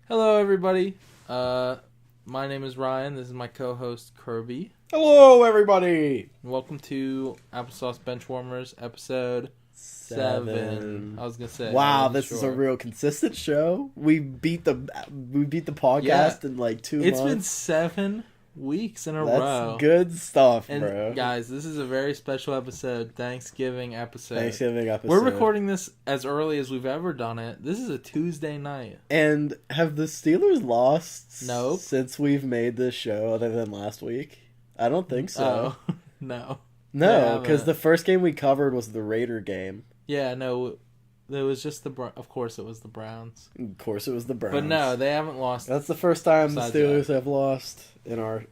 Hello, everybody. My name is Ryan. This is my co-host, Kirby. Hello, everybody. Welcome to Applesauce Benchwarmers episode 7. I was gonna say. Wow, this is a real consistent show. We beat the podcast in like 2 months. It's been 7 weeks in a row. That's good stuff, and bro. Guys, this is a very special episode, Thanksgiving episode. We're recording this as early as we've ever done it. This is a Tuesday night. And have the Steelers lost Nope. since we've made this show other than last week? I don't think so. Oh, no. No, because the first game we covered was the Raider game. Yeah, no, it was just of course it was the Browns. Of course it was the Browns. But no, they haven't lost. That's the first time the Steelers have lost in our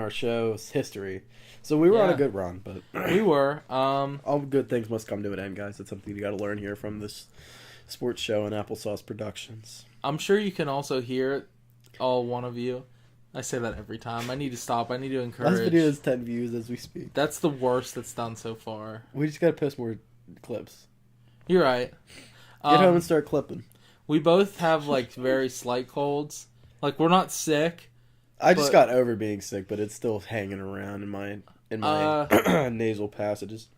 show's history. So we were on a good run, but we were. All good things must come to an end, guys. That's something you got to learn here from this sports show and Applesauce Productions. I'm sure you can also hear all one of you. I say that every time. I need to stop. I need to encourage. Last video has 10 views as we speak. That's the worst that's done so far. We just got to post more clips. You're right. Get home and start clipping. We both have like very slight colds. Like we're not sick. I just got over being sick, but it's still hanging around in my nasal passages.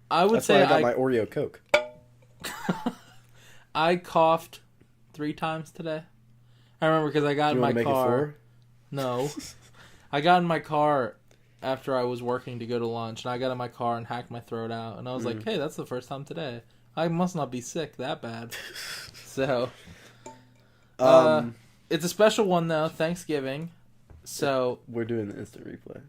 That's say why I got my Oreo Coke. I coughed 3 times today. I remember because I got in my car. No. I got in my car after I was working to go to lunch, and I got in my car and hacked my throat out, and I was like, hey, that's the first time today. I must not be sick that bad. So, it's a special one, though, Thanksgiving. So we're doing the instant replay.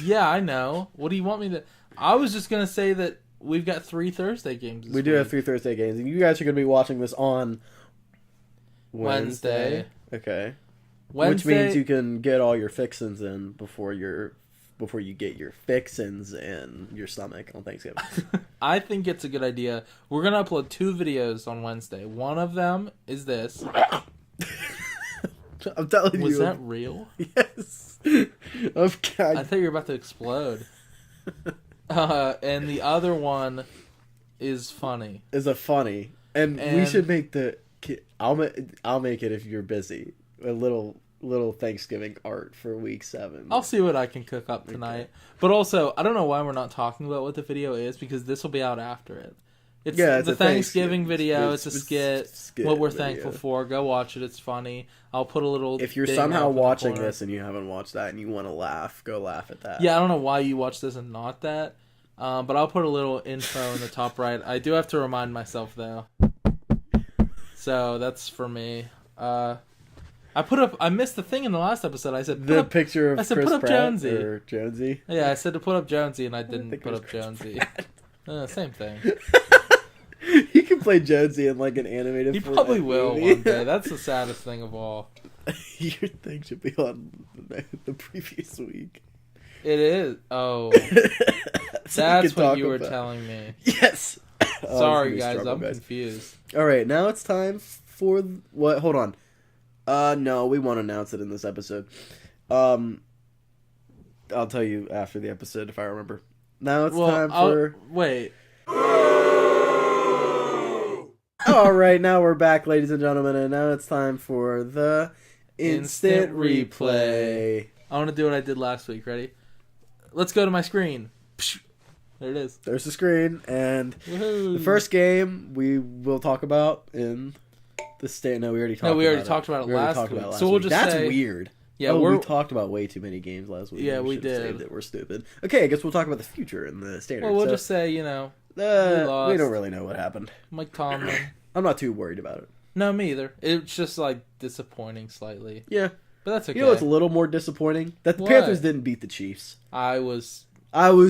Yeah, I know. What do you want me to... I was just going to say that we've got 3 Thursday games this week. We do have 3 Thursday games, and you guys are going to be watching this on Wednesday. Okay. Wednesday. Which means you can get all your fixins in before you get your fixins in your stomach on Thanksgiving. I think it's a good idea. We're going to upload 2 videos on Wednesday. One of them is this. I'm telling you. Was that real? Yes. Okay. I thought you were about to explode. And the other one is funny. Is a funny. And we should make I'll make it if you're busy. A little Thanksgiving art for week 7. I'll see what I can cook up tonight. Okay. But also, I don't know why we're not talking about what the video is, because this will be out after it. It's the Thanksgiving video. It's a skit. What we're thankful for. Go watch it. It's funny. I'll put a little... If you're somehow watching this and you haven't watched that and you want to laugh, go laugh at that. Yeah, I don't know why you watch this and not that. But I'll put a little intro in the top right. I do have to remind myself, though. So, that's for me. I missed the thing in the last episode. I said the picture of Chris put up Pratt Jonesy. Or Jonesy. Yeah, I said to put up Jonesy, and I didn't put up Jonesy. Same thing. He can play Jonesy in like an animated. He probably will one day. That's the saddest thing of all. Your thing should be on the previous week. It is. Oh, so that's what you were telling me. Yes. Sorry, guys. I'm confused. All right, now it's time for what? Hold on. No, we won't announce it in this episode. I'll tell you after the episode if I remember. Now it's time for... Wait. All right, now we're back, ladies and gentlemen, and now it's time for the instant replay. I want to do what I did last week. Ready? Let's go to my screen. There it is. There's the screen, and the first game we will talk about in... we already talked about it last week. So we'll just That's weird. Yeah, we talked about way too many games last week. Yeah, we did. Saved it. We're stupid. Okay, I guess we'll talk about the future in the standard. Well, we'll just say, we lost. We don't really know what happened. Mike Tomlin. I'm not too worried about it. No, me either. It's just like disappointing slightly. Yeah, but that's okay. You know what's a little more disappointing? That the Panthers didn't beat the Chiefs. I was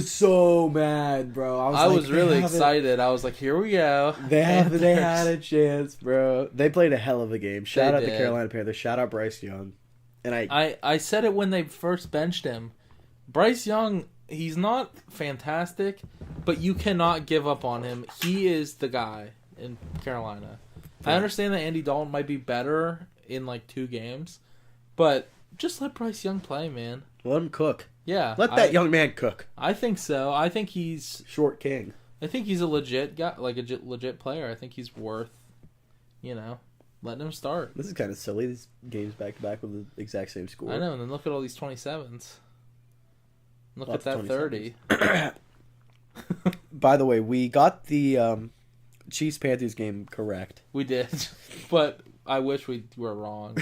so mad, bro. I was really excited. I was like, here we go. They had a chance, bro. They played a hell of a game. Shout out the Carolina Panthers. Shout out Bryce Young. And I said it when they first benched him. Bryce Young, he's not fantastic, but you cannot give up on him. He is the guy in Carolina. I understand that Andy Dalton might be better in like 2 games, but just let Bryce Young play, man. Let him cook. Yeah. Let that young man cook. I think so. I think he's... Short king. I think he's a legit guy, like a legit player. I think he's worth, letting him start. This is kind of silly. These games back to back with the exact same score. I know, and then look at all these 27s. Look Lots at that of 30. By the way, we got the Chiefs-Panthers game correct. We did, but I wish we were wrong.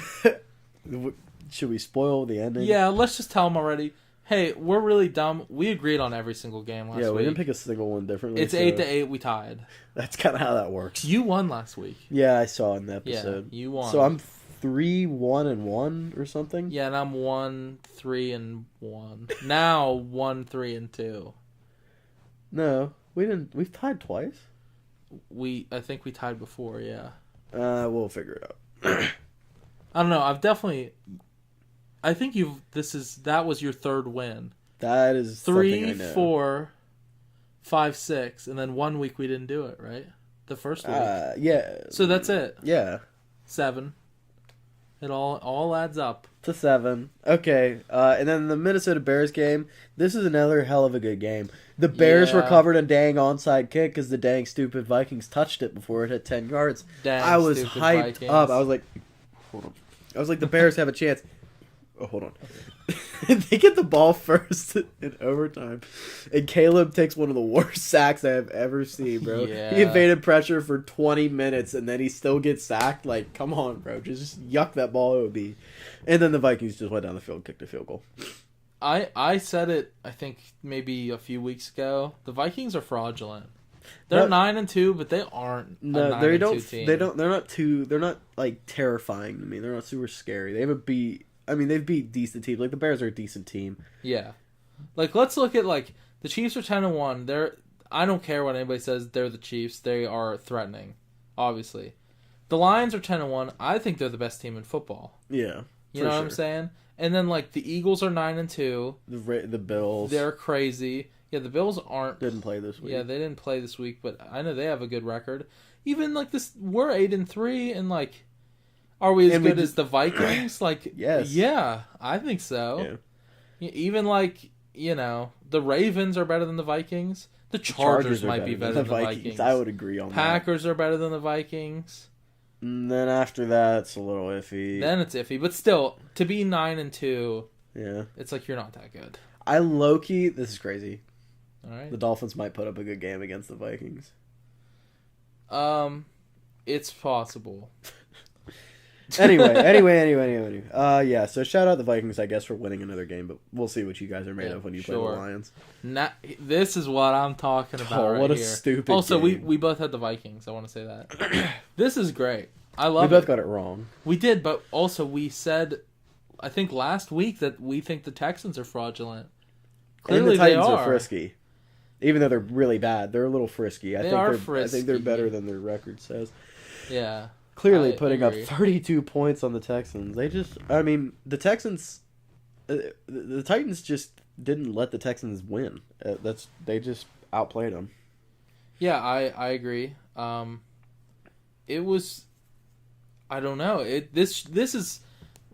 Should we spoil the ending? Yeah, let's just tell them already. Hey, we're really dumb. We agreed on every single game last week. Yeah, we didn't pick a single one differently. It's 8-8. We tied. That's kind of how that works. You won last week. Yeah, I saw in the episode. Yeah, you won. So I'm 3-1-1 or something. Yeah, and I'm 1-3-1. Now 1-3-2. No, we didn't. We've tied twice. I think we tied before. Yeah. We'll figure it out. I don't know. I think that was your third win. That is 3, something I know. 4, 5, 6, and then 1 week we didn't do it, right? The first week. Yeah. So that's it. Yeah. 7. It all adds up. To 7. Okay. And then the Minnesota Bears game. This is another hell of a good game. The Bears recovered a dang onside kick because the dang stupid Vikings touched it before it hit 10 yards. I was hyped up. I was like, hold on. I was like, the Bears have a chance. Oh, hold on. They get the ball first in overtime. And Caleb takes one of the worst sacks I have ever seen, bro. Yeah. He evaded pressure for 20 minutes, and then he still gets sacked. Like, come on, bro. Just yuck that ball, it would be. And then the Vikings just went down the field and kicked a field goal. I said it, I think, maybe a few weeks ago. The Vikings are fraudulent. They're 9-2, but they aren't a 9-2 team. They're not like terrifying to me. They're not super scary. They've beat decent teams. Like the Bears are a decent team. Yeah. Like let's look at like the Chiefs are 10-1. I don't care what anybody says, they're the Chiefs. They are threatening, obviously. The Lions are 10-1. I think they're the best team in football. Yeah. You know what I'm saying? And then like the Eagles are 9-2. The Bills. They're crazy. Yeah, the Bills didn't play this week. Yeah, they didn't play this week, but I know they have a good record. Even like this, we're 8-3, and like, are we as good as the Vikings? Like, yes, yeah, I think so. Yeah. Even like the Ravens are better than the Vikings. The Chargers might be better than the Vikings. I would agree on that. Packers are better than the Vikings. And then after that, it's a little iffy. Then it's iffy, but still, to be 9-2, yeah, it's like you're not that good. I low-key, this is crazy. All right. The Dolphins might put up a good game against the Vikings. It's possible. Anyway. Yeah, so shout out the Vikings, I guess, for winning another game, but we'll see what you guys are made of when you play the Lions. This is what I'm talking about right what a here. stupid Also, game. we both had the Vikings. I want to say that. This is great. I love it. We both got it wrong. We did, but also we said, I think last week, that we think the Texans are fraudulent. Clearly, and the Titans they are frisky. Even though they're really bad, they're a little frisky. I think they're better than their record says. Yeah. Clearly putting up 32 points on the Texans. The Texans, the Titans just didn't let the Texans win. They just outplayed them. Yeah, I agree. It was, I don't know. This is,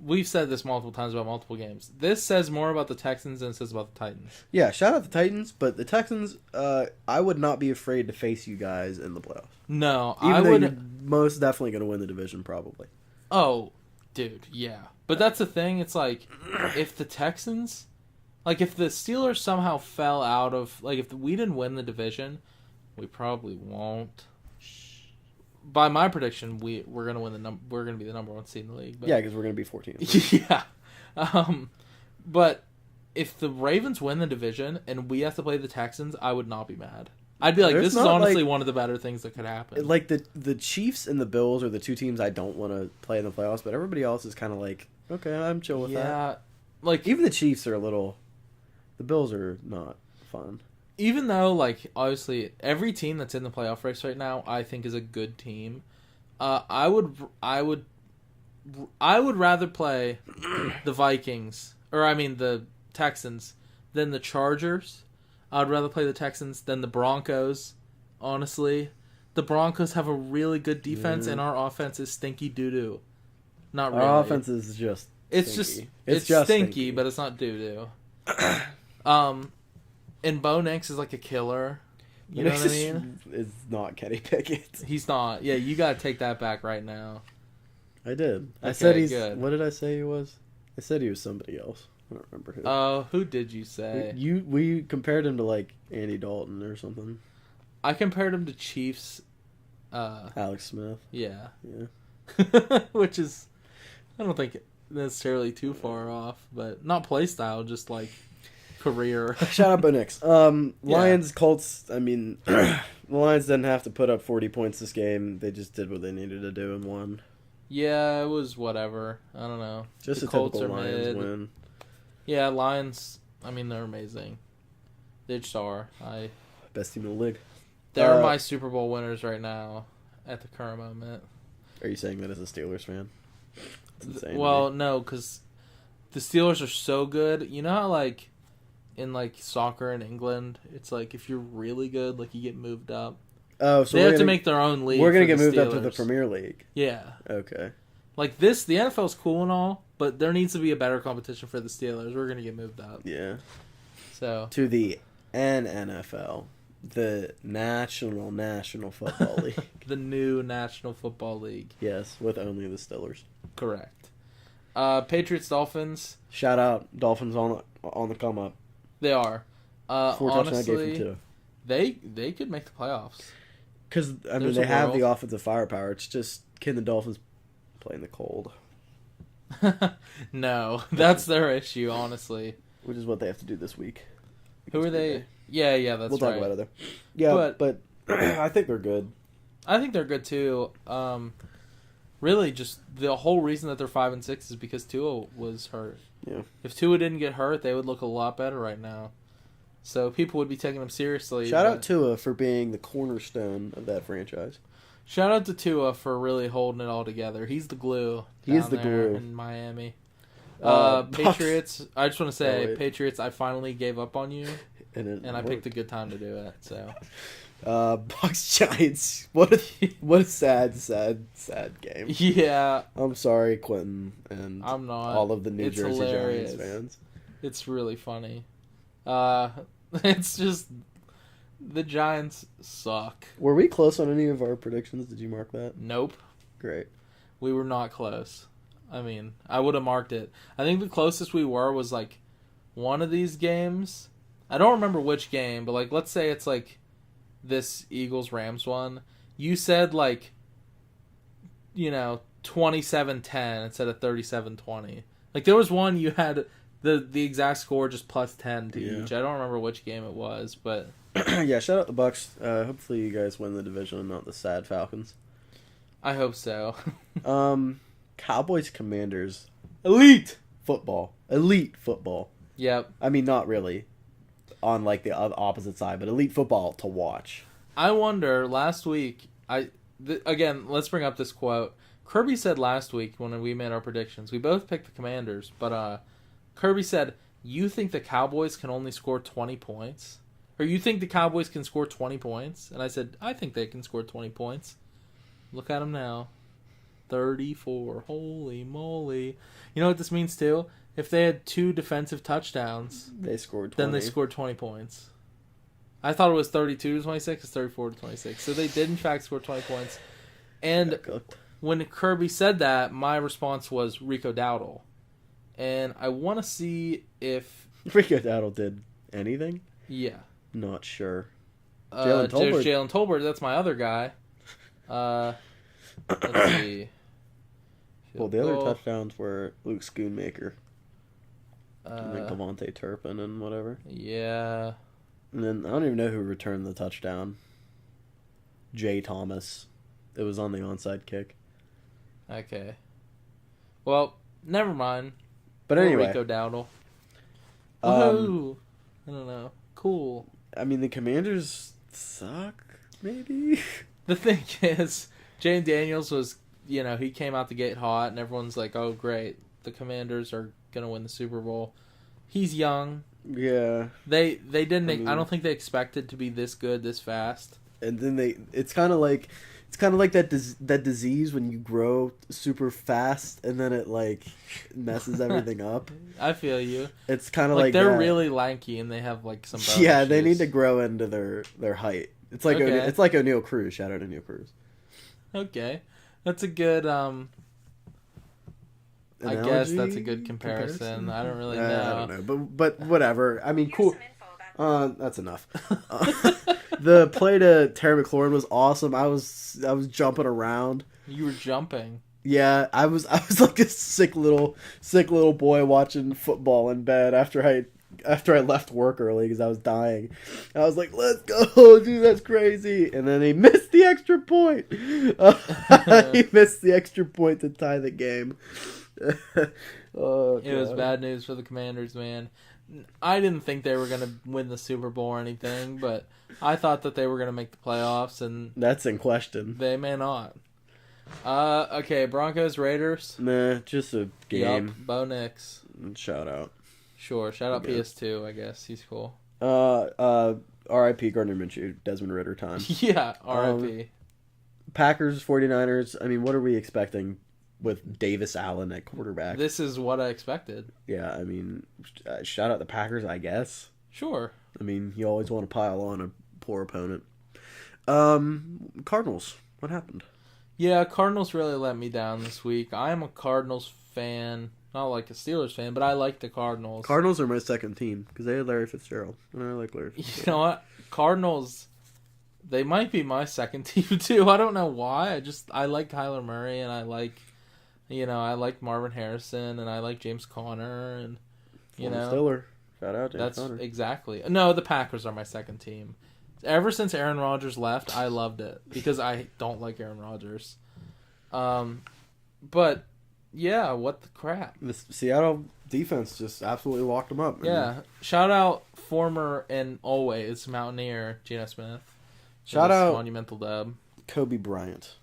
we've said this multiple times about multiple games. This says more about the Texans than it says about the Titans. Yeah, shout out the Titans, but the Texans, I would not be afraid to face you guys in the playoffs. No, I would. You're most definitely going to win the division, probably. Oh, dude, yeah. But that's the thing. It's like, if the Texans, like if the Steelers somehow fell out of, like if we didn't win the division, we probably won't. By my prediction, we're gonna win we're gonna be the number 1 seed in the league. But... Yeah, because we're gonna be 14. Yeah, but if the Ravens win the division and we have to play the Texans, I would not be mad. I'd be like, this is honestly one of the better things that could happen. Like the Chiefs and the Bills are the two teams I don't want to play in the playoffs, but everybody else is kind of like, okay, I'm chill with that. Yeah, like even the Chiefs are a little. The Bills are not fun. Even though, like, obviously, every team that's in the playoff race right now, I think is a good team. I would rather play the Vikings, the Texans, than the Chargers. I'd rather play the Texans than the Broncos, honestly. The Broncos have a really good defense, and our offense is stinky doo-doo. Not really. Our offense is just stinky. It's just stinky, but it's not doo-doo. And Bo Nix is like a killer. You know what I mean? It's not Kenny Pickett. He's not. Yeah, you got to take that back right now. I did. I Okay, said he's. good. What did I say he was? I said he was somebody else. I don't remember who. Who did you say? We compared him to like Andy Dalton or something. I compared him to Chiefs. Alex Smith. Yeah. Yeah. Which is, I don't think necessarily too far off, but not play style, just like career. Shout out Bo Nix. Lions, Colts. I mean, the Lions didn't have to put up 40 points this game. They just did what they needed to do and won. Yeah, it was whatever. I don't know. Just the a Colts typical are Lions mid. win. Yeah, Lions. I mean, they're amazing. They just are. Best team in the league. They're my Super Bowl winners right now at the current moment. Are you saying that as a Steelers fan? It's insane. Well, no, because the Steelers are so good. You know how, like, in, like, soccer in England, it's like if you're really good, like, you get moved up. Oh, so they have to make their own league. We're going to get moved Steelers. up to the Premier League. Yeah. Okay. Like, the NFL's cool and all, but there needs to be a better competition for the Steelers. We're going to get moved up. Yeah. So. To the NFL. The National Football League. The new National Football League. Yes, with only the Steelers. Correct. Patriots, Dolphins. Shout out, Dolphins on the come up. They are. 4 touchdowns I gave Honestly, them 2. they could make the playoffs. Because, I mean, they have the offensive firepower. It's just, can the Dolphins play in the cold? No, that's their issue, honestly. Which is what they have to do this week. Who are they? Yeah, that's right. We'll talk about it there. Yeah, but I think they're good. I think they're good too. Really, just the whole reason that they're 5-6 is because Tua was hurt. Yeah. If Tua didn't get hurt, they would look a lot better right now. So people would be taking them seriously. Shout out Tua for being the cornerstone of that franchise. Shout out to Tua for really holding it all together. He's the glue. He is the glue in Miami. Patriots. I just want to say, wait. Patriots. I finally gave up on you, and I picked a good time to do it. So, Bucs Giants. What a sad game. Yeah. I'm sorry, Quentin, and I'm not. all of the New Jersey hilarious. Giants fans. It's really funny. It's just the Giants suck. Were we close on any of our predictions? Did you mark that? Nope. Great. We were not close. I mean, I would have marked it. I think the closest we were was like one of these games. I don't remember which game, but like let's say it's like this Eagles-Rams one. You said like 27-10 instead of 37-20. Like there was one you had the exact score just plus 10 to each. I don't remember which game it was, but yeah, shout out the Bucks. Hopefully you guys win the division and not the sad Falcons. I hope so. Cowboys Commanders. Elite football. Yep. I mean, not really on like the opposite side, but elite football to watch. I wonder, last week, again, let's bring up this quote. Kirby said last week when we made our predictions, we both picked the Commanders, but Kirby said, you think the Cowboys can only score 20 points? Or you think the Cowboys can score 20 points? And I said, I think they can score 20 points. Look at them now. 34. Holy moly. You know what this means too? If they had 2 defensive touchdowns, they scored 20. Then they scored 20 points. I thought it was 32-26. It's 34-26. So they did in fact score 20 points. And when Kirby said that, my response was Rico Dowdle. And I want to see if Rico Dowdle did anything. Yeah. Not sure. Jalen Tolbert. That's my other guy. Let's see. Well, the other touchdowns were Luke Schoonmaker. And then Devontae Turpin and whatever. Yeah. And then I don't even know who returned the touchdown. Jay Thomas. It was on the onside kick. Okay. Well, never mind. But anyway. Rico Dowdle. Woohoo! I don't know. Cool. I mean, the Commanders suck, maybe? The thing is, Jane Daniels was, he came out the gate hot, and everyone's like, oh, great. The Commanders are going to win the Super Bowl. He's young. Yeah. They didn't, I don't think they expected to be this good this fast. And then it's kind of like that disease when you grow super fast and then it like messes everything up. I feel you. It's kind of like they're that. really lanky and they have like some bone Yeah, issues. they need to grow into their height. It's like it's like O'Neal Cruz. Shout out O'Neal Cruz. Okay. That's a good I guess that's a good comparison. I don't really know. I don't know, but whatever. I mean, cool. That's enough. The play to Terry McLaurin was awesome. I was jumping around. You were jumping. Yeah, I was like a sick little boy watching football in bed after I left work early because I was dying. I was like, "Let's go, dude! That's crazy!" And then he missed the extra point. He missed the extra point to tie the game. It was bad news for the Commanders, man. I didn't think they were going to win the Super Bowl or anything, but I thought that they were going to make the playoffs, and that's in question. They may not. Okay, Broncos, Raiders. Nah, just a game. Yup, Bo Nix. Shout out. Sure, shout out PS2, I guess. He's cool. R.I.P. Gardner Minshew, Desmond Ritter time. Yeah, R.I.P. Packers, 49ers. I mean, what are we expecting with Davis Allen at quarterback? This is what I expected. Yeah, I mean, shout out the Packers, I guess. Sure. I mean, you always want to pile on a poor opponent. Cardinals, what happened? Yeah, Cardinals really let me down this week. I am a Cardinals fan. Not like a Steelers fan, but I like the Cardinals. Cardinals are my second team because they had Larry Fitzgerald, and I like Larry Fitzgerald. You know what? Cardinals, they might be my second team too. I don't know why. I like Kyler Murray, and I like Marvin Harrison, and I like James Conner, and Stiller. Shout out James Conner. Exactly. No, the Packers are my second team. Ever since Aaron Rodgers left, I loved it because I don't like Aaron Rodgers. But yeah, what the crap? The Seattle defense just absolutely locked them up. Yeah. Shout out former and always Mountaineer Geno Smith. Shout out monumental dub. Kobe Bryant.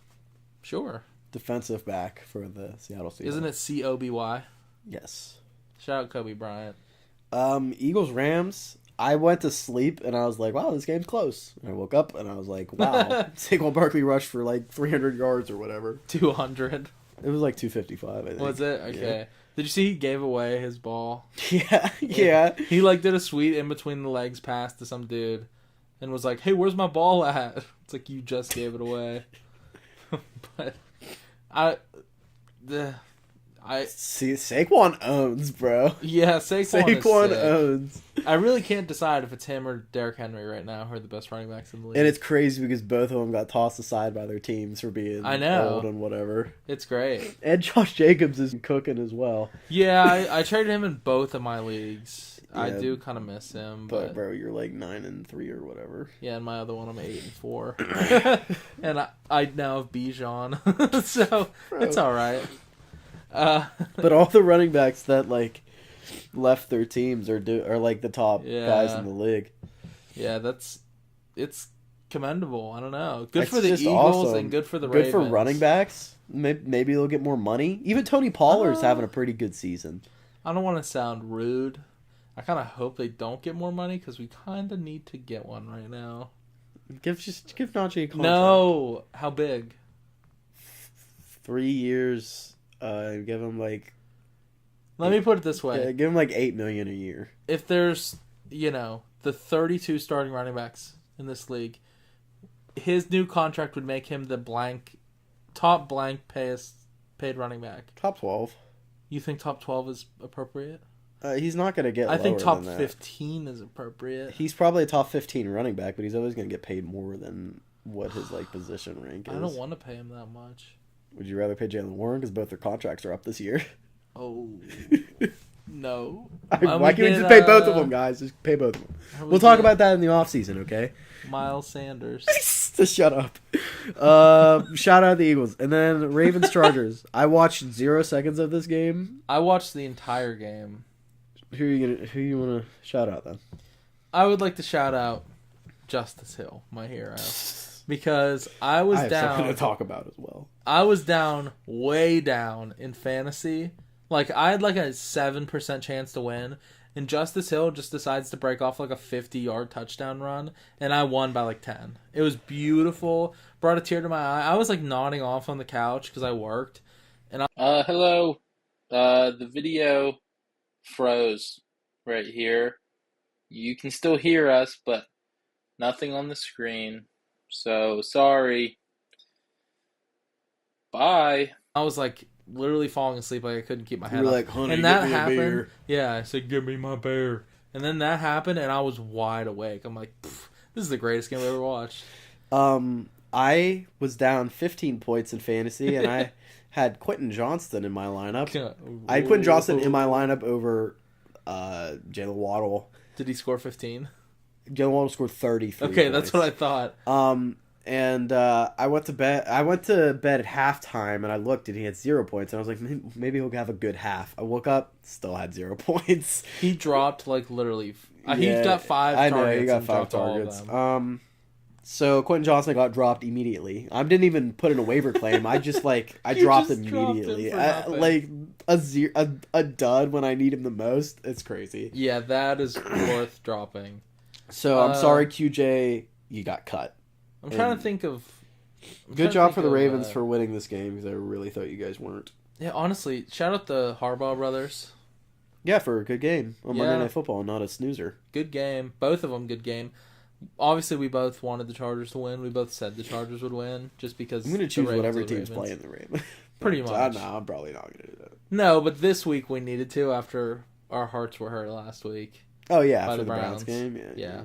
Sure. Defensive back for the Seattle Seahawks. Isn't it Coby? Yes. Shout out Kobe Bryant. Eagles Rams. I went to sleep and I was like, wow, this game's close. And I woke up and I was like, wow. Saquon Barkley rushed for like 300 yards or whatever. 200. It was like 255, I think. Was it? Okay. Yeah. Did you see he gave away his ball? Yeah. He did a sweet in between the legs pass to some dude and was like, hey, where's my ball at? It's like, you just gave it away. But see, Saquon owns, bro. Yeah, Saquon owns. I really can't decide if it's him or Derrick Henry right now who are the best running backs in the league. And it's crazy because both of them got tossed aside by their teams for being old and whatever. It's great. And Josh Jacobs is cooking as well. Yeah, I traded him in both of my leagues. Yeah, I do kind of miss him. But bro, you're like 9-3 or whatever. Yeah, and my other one I'm 8-4. And I now have Bijan. So bro. It's all right. But all the running backs that left their teams are like the top guys in the league. Yeah, it's commendable. I don't know. Good for the Eagles awesome. And good for the Ravens. Good for running backs. Maybe they'll get more money. Even Tony Pollard's having a pretty good season. I don't want to sound rude. I kind of hope they don't get more money because we kind of need to get one right now. Give Najee a contract. No, how big? 3 years. Give him Let me put it this way. Yeah, give him $8 million a year. If there's, the 32 starting running backs in this league, his new contract would make him the top paid running back. Top 12. You think top 12 is appropriate? He's not going to get I think top than 15 is appropriate. He's probably a top 15 running back, but he's always going to get paid more than what his position rank is. I don't want to pay him that much. Would you rather pay Jalen Warren because both their contracts are up this year? Oh, no. Why can't we just pay both of them, guys? Just pay both of them. We'll talk about that in the offseason, okay? Miles Sanders. Just shut up. Shout out the Eagles. And then Ravens-Chargers. I watched 0 seconds of this game. I watched the entire game. Who you want to shout out, then? I would like to shout out Justice Hill, my hero. Because I have down something to talk about as well. I was down, way down in fantasy. I had a 7% chance to win, and Justice Hill just decides to break off a 50-yard touchdown run, and I won by 10. It was beautiful. Brought a tear to my eye. I was nodding off on the couch because I worked. And hello. The video froze right here. You can still hear us, but nothing on the screen. So, sorry. Bye. I was literally falling asleep. Like I couldn't keep my head You were up. like, honey, and get that me a happened. beer. Yeah, I said, give me my bear. And then that happened, and I was wide awake. I'm like, this is the greatest game I've ever watched. I was down 15 points in fantasy, and I had Quentin Johnston in my lineup. I had Quentin Johnston in my lineup over Jalen Waddle. Did he score 15? Jalen Waddle scored 33 Okay, points. that's what I thought. And I went to bed. I went to bed at halftime, and I looked, and he had 0 points. And I was like, maybe he'll have a good half. I woke up, still had 0 points. He dropped like literally. He's got 5 targets. I know he got 5 targets. So Quentin Johnson got dropped immediately. I didn't even put in a waiver claim. I just I dropped him immediately. Like a dud when I need him the most. It's crazy. Yeah, that is worth dropping. So I'm sorry, QJ, you got cut. I'm trying to think of. Good job for the Ravens for winning this game because I really thought you guys weren't. Yeah, honestly, shout out the Harbaugh brothers. Yeah, for a good game on Monday Night Football, not a snoozer. Good game. Both of them good game. Obviously, we both wanted the Chargers to win. We both said the Chargers would win just because I'm going to choose whatever team's Ravens. playing the Ravens. Pretty much. No, I'm probably not going to do that. No, but this week we needed to after our hearts were hurt last week. Oh, yeah, by for the Browns game. Yeah.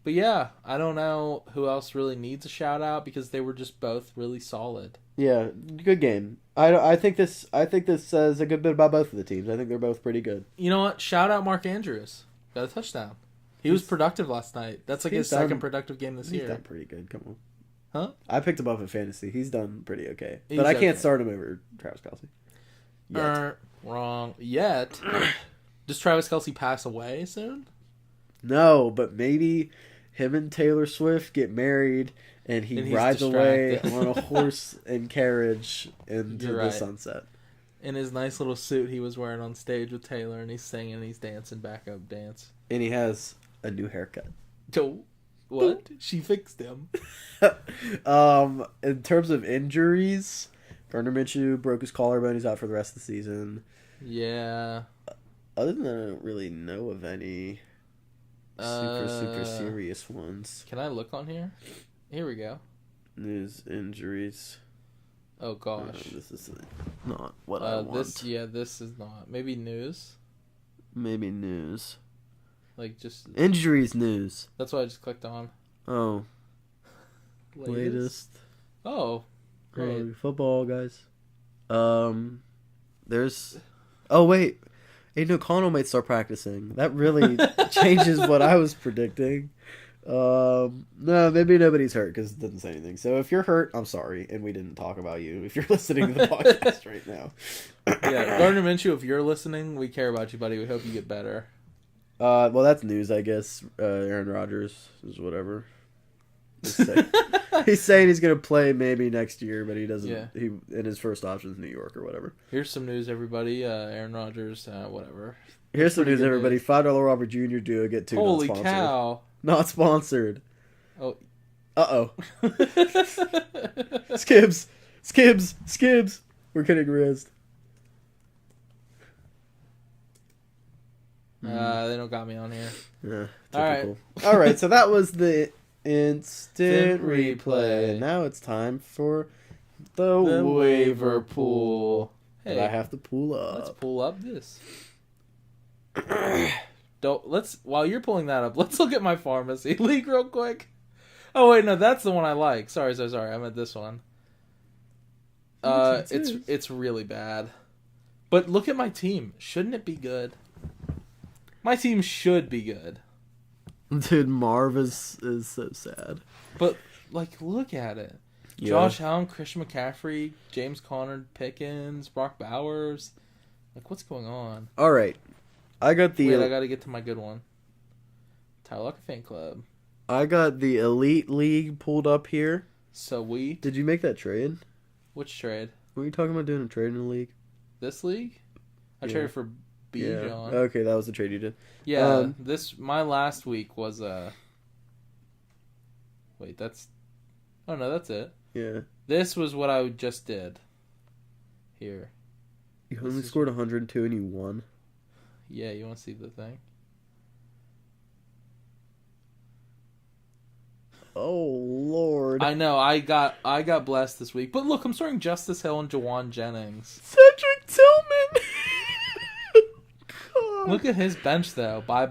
But yeah, I don't know who else really needs a shout out because they were just both really solid. Yeah, good game. I think this says a good bit about both of the teams. I think they're both pretty good. You know what? Shout out Mark Andrews. Got a touchdown. He was productive last night. That's like his second productive game this year. He's done pretty good. Come on. Huh? I picked him up in fantasy. He's done pretty okay. But I can't start him over Travis Kelce. Wrong. Yet. Does Travis Kelce pass away soon? No, but maybe him and Taylor Swift get married and he rides away on a horse and carriage into the sunset. In his nice little suit he was wearing on stage with Taylor, and he's singing, he's dancing backup dance. And he has a new haircut. What? She fixed him. In terms of injuries, Gardner Minshew broke his collarbone. He's out for the rest of the season. Yeah. Other than that, I don't really know of any super serious ones. Can I look on here? Here we go. News, injuries. Oh gosh. This is not what I want. This is not. Maybe news. Maybe news. Like just injuries news. That's what I just clicked on. Oh. Latest. Oh. Great. Football, guys. There's. Oh wait, Aiden O'Connell might start practicing. That really changes what I was predicting. No, maybe nobody's hurt because it doesn't say anything. So if you're hurt, I'm sorry, and we didn't talk about you. If you're listening to the podcast right now, yeah, Gardner Minshew, if you're listening, we care about you, buddy. We hope you get better. Well, that's news, I guess. Aaron Rodgers is whatever. He's saying he's gonna play maybe next year, but he doesn't. Yeah. And his first option is New York or whatever. Here's some news, everybody. Aaron Rodgers, whatever. Here's some news, everybody. $5 Robert Jr. duo get 2. Holy cow! Not sponsored. Oh. Uh-oh. Skibs. We're getting rizzed. They don't got me on here. Yeah, typical. All right, so that was the instant replay. And now it's time for the waiver pool. Hey, I have to pull up. Let's pull up this. While you're pulling that up, let's look at my fantasy league real quick. Oh wait, no, that's the one I like. Sorry. I meant this one. It's really bad. But look at my team. Shouldn't it be good? My team should be good. Dude, Marv is so sad. But look at it. Yeah. Josh Allen, Christian McCaffrey, James Conner, Pickens, Brock Bowers. What's going on? All right. I got to get to my good one. Tyler Lockett Fan Club. I got the Elite League pulled up here. Sweet. Did you make that trade? Which trade? Were you talking about doing a trade in the league? This league? I traded for John. Okay, that was the trade you did. Yeah, my last week was wait, that's... Oh, no, that's it. Yeah. This was what I just did. Here. You only scored 102 and you won? Yeah, you want to see the thing? Oh, Lord. I know. I got blessed this week. But look, I'm starting Justice Hill and Jawan Jennings. Cedric Tillman. Look at his bench, though. Bye.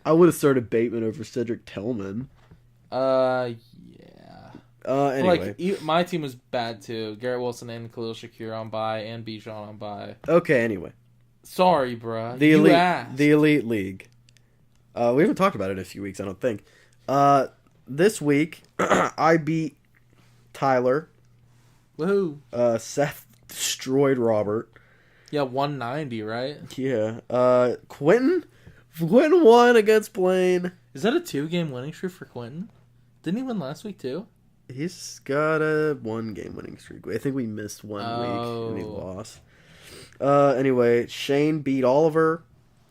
I would have started Bateman over Cedric Tillman. Yeah. Anyway. Like, my team was bad, too. Garrett Wilson and Khalil Shakir on bye, and Bijan on bye. Okay, anyway. Sorry, bruh. The Elite League. We haven't talked about it in a few weeks, I don't think. This week, I beat Tyler. Woohoo. Seth destroyed Robert. Yeah, 190, right? Yeah. Quentin won against Blaine. Is that a 2-game winning streak for Quentin? Didn't he win last week, too? He's got a 1-game winning streak. I think we missed 1 week and he lost. Anyway, Shane beat Oliver,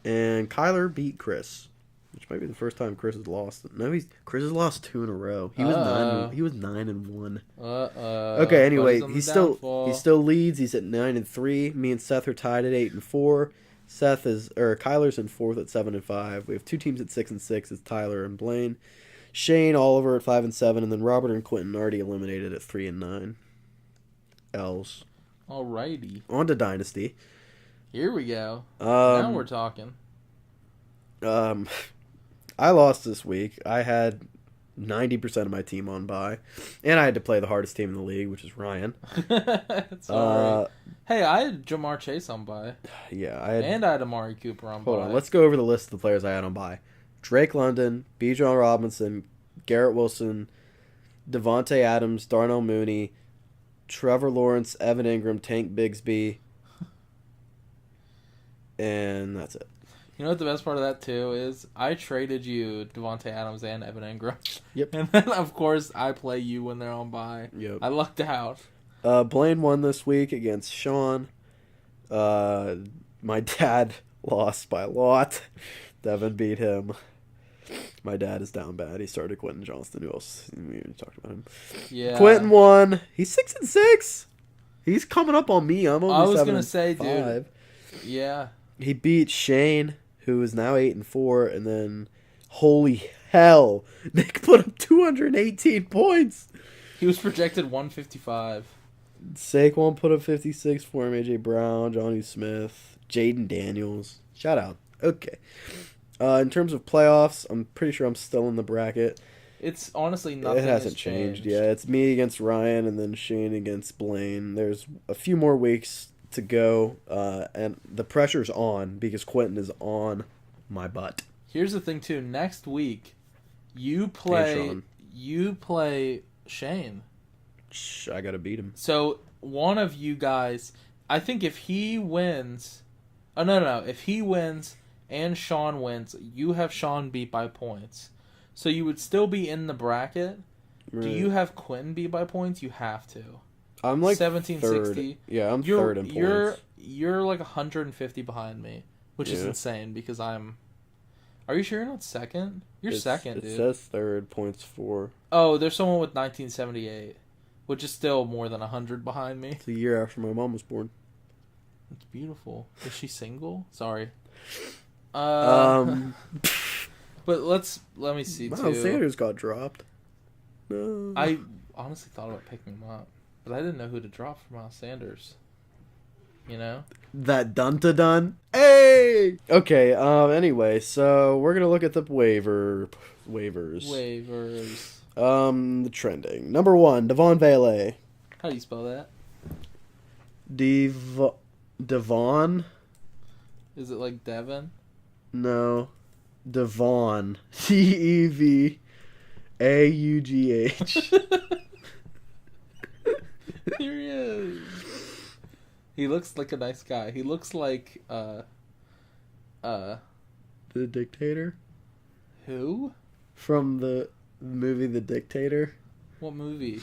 and Kyler beat Chris. Which might be the first time Chris has lost. No, Chris has lost 2 in a row. He was 9-1. Okay, anyway, he still leads. He's at 9-3. Me and Seth are tied at 8-4. Kyler's in 4th at 7-5. We have 2 teams at 6-6. It's Tyler and Blaine. Shane, Oliver at 5-7, and then Robert and Quentin already eliminated at 3-9. L's. Alrighty. On to Dynasty. Here we go. Now we're talking. I lost this week. I had 90% of my team on bye, and I had to play the hardest team in the league, which is Ryan. Sorry. Hey, I had Jamar Chase on bye. Yeah, I had Amari Cooper on bye. Hold on, let's go over the list of the players I had on bye. Drake London, Bijan Robinson, Garrett Wilson, Devontae Adams, Darnell Mooney, Trevor Lawrence, Evan Ingram, Tank Bigsby, and that's it. You know what the best part of that, too, is? I traded you Devontae Adams and Evan Ingram. Yep. And then, of course, I play you when they're on bye. Yep. I lucked out. Blaine won this week against Sean. My dad lost by a lot. Devin beat him. My dad is down bad. He started Quentin Johnston. Who else? We already talked about him. Yeah. Quentin won. He's 6-6. He's coming up on me. I'm only 7-5. I was going to say, dude. Yeah. He beat Shane, who is now 8-4, and then, holy hell, Nick put up 218 points. He was projected 155. Saquon put up 56 for him. AJ Brown, Johnny Smith, Jaden Daniels. Shout out. Okay. In terms of playoffs, I'm pretty sure I'm still in the bracket. It's honestly nothing. It hasn't changed. Yeah, it's me against Ryan and then Shane against Blaine. There's a few more weeks to go, and the pressure's on because Quentin is on my butt. Here's the thing, too. Next week, you play Shane. I gotta beat him. So one of you guys, I think if he wins, if he wins and Sean wins, you have Sean beat by points. So you would still be in the bracket. Right. Do you have Quentin beat by points? You have to. I'm like 1760. Yeah, I'm third in points. You're like 150 behind me, which is insane because I'm. Are you sure you're not second? You're second, dude. It says third, points 4. Oh, there's someone with 1978, which is still more than 100 behind me. It's a year after my mom was born. It's beautiful. Is she single? Sorry. But let me see, Miles too. Sanders got dropped. No. I honestly thought about picking him up, but I didn't know who to drop for Miles Sanders. You know? That dun-to-dun. Hey! Okay, anyway, so we're gonna look at the waivers. The trending. Number 1, Devon Vele. How do you spell that? Devon? Is it like Devon? No. Devon. Devaughh. Here he is. He looks like a nice guy. He looks like The Dictator? Who? From the movie The Dictator. What movie?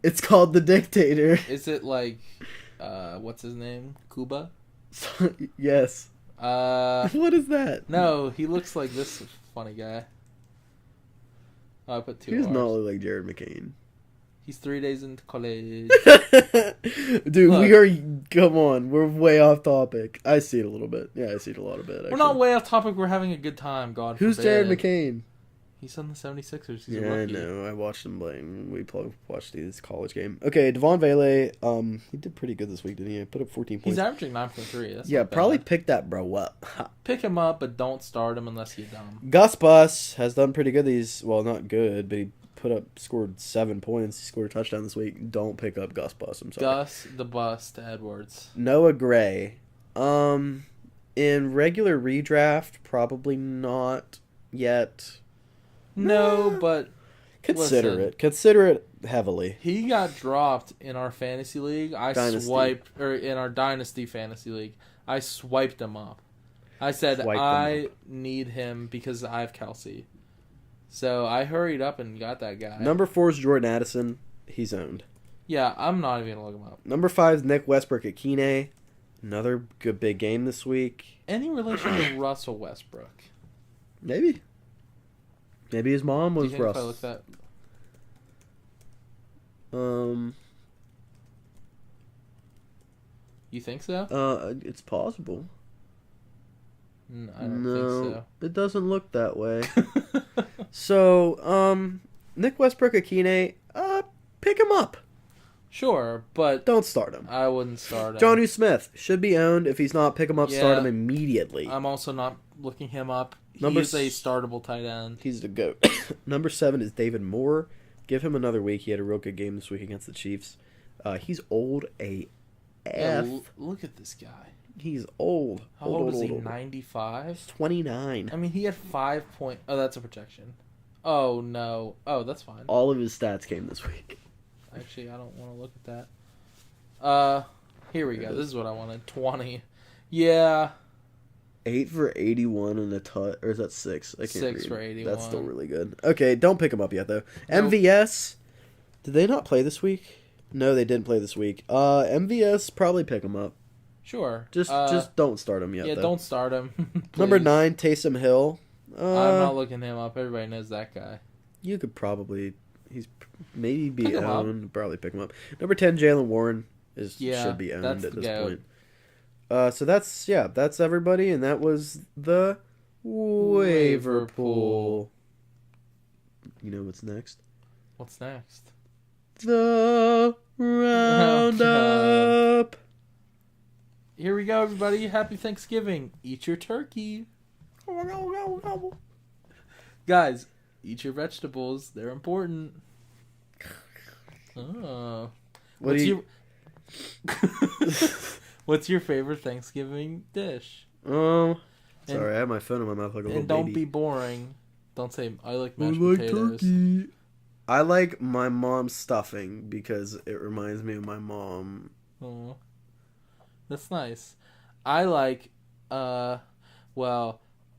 It's called The Dictator. Is it like what's his name? Cuba? Yes. What is that? No, he looks like this funny guy. Oh, I put 2 He does R's. not look like Jared McCain. He's 3 days into college. Dude, look. Come on, we're way off topic. I see it a little bit. Yeah, I see it a lot of bit. Actually. We're not way off topic. We're having a good time. God Who's forbid. Jared McCain? He's on the 76ers. He's a Yeah, I rookie. know. I watched him play. We watched his college game. Okay, Devon Vele. He did pretty good this week, didn't he? Put up 14 points. He's averaging 9.3. That's yeah, not bad. probably pick that bro up. Pick him up, but don't start him unless you're dumb. Gus Bus has done pretty good. Well, not good, but he scored 7 points. He scored a touchdown this week. Don't pick up Gus Bus. I'm sorry. Gus the Bus to Edwards. Noah Gray. In regular redraft, probably not yet. No, but Consider listen, it. Consider it heavily. he got dropped in our fantasy league. In our dynasty fantasy league. I swiped him up. I said I need him because I have Kelsey. So I hurried up and got that guy. Number 4 is Jordan Addison. He's owned. Yeah, I'm not even gonna look him up. Number 5 is Nick Westbrook at Kine. Another good big game this week. Any relation to Russell Westbrook? Maybe. Maybe his mom Do you was think Russ. if I look that? You think so? It's possible. No, I don't think so. It doesn't look that way. So, Nick Westbrook Akine, pick him up. Sure, but Don't start him. I wouldn't start him. Jonnu Smith should be owned. If he's not, pick him up. Yeah. Start him immediately. I'm also not looking him up. Number He's a startable tight end. He's the GOAT. Number 7 is David Moore. Give him another week. He had a real good game this week against the Chiefs. He's old AF. Yeah, look at this guy. He's old. How old is he? 95? 29. I mean, he had 5 point. Oh, that's a projection. Oh, no. Oh, that's fine. All of his stats came this week. Actually, I don't want to look at that. Here we go. This is what I wanted. 20. Yeah. 8 for 81 and a touch. Or is that 6? I can't 6 read. for 81. That's still really good. Okay, don't pick him up yet, though. Nope. MVS. Did they not play this week? No, they didn't play this week. MVS, probably pick him up. Sure. Just don't start him yet, Yeah, though. don't start him. Number Please. 9, Taysom Hill. I'm not looking him up. Everybody knows that guy. You could probably... He's maybe Pick be him up. owned. Probably pick him up. Number 10, Jalen Warren should be owned that's at the this goat. point. So that's everybody, and that was the waiver pool. You know what's next? What's next? The roundup. Here we go, everybody. Happy Thanksgiving. Eat your turkey. Guys, eat your vegetables. They're important. Oh. What's your favorite Thanksgiving dish? Oh, sorry, I have my phone in my mouth like a little And don't baby. be boring. Don't say, I like mashed potatoes. turkey. I like my mom's stuffing because it reminds me of my mom. Oh. That's nice. I like, I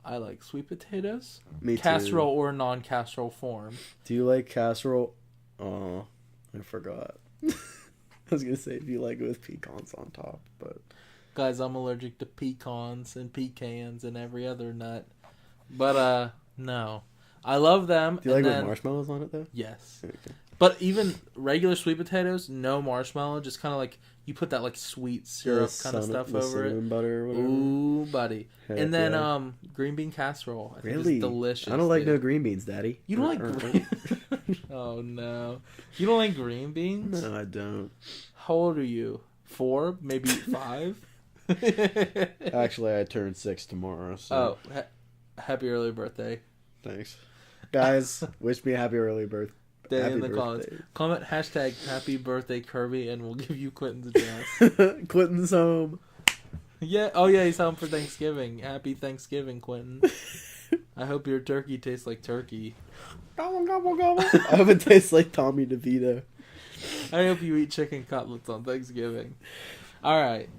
like sweet potatoes. Me too. Casserole or non-casserole form. Do you like casserole? Oh, I forgot. I was gonna say if you like it with pecans on top, but Guys, I'm allergic to pecans and pecans and every other nut. But, no. I love them. do you like with marshmallows on it though? Yes. Okay. But even regular sweet potatoes, no marshmallow, just kind of like you put that like sweet syrup kind of stuff over it. Cinnamon butter or whatever. Ooh, buddy. Heck and then yeah. green bean casserole. I think Really? is delicious. I don't like dude. no green beans, Daddy. You don't like green? Oh no. You don't like green beans? No, I don't. How old are you? 4? Maybe 5? Actually, I turn 6 tomorrow. So Happy early birthday. thanks, guys. Wish me a happy early birthday. Day Happy in the comments. birthday. Comment hashtag happy birthday Kirby and we'll give you Quentin's address. Quentin's home. Yeah. Oh yeah, he's home for Thanksgiving. Happy Thanksgiving, Quentin. I hope your turkey tastes like turkey. Gobble, gobble, gobble. I hope it tastes like Tommy DeVito. I hope you eat chicken cutlets on Thanksgiving. All right.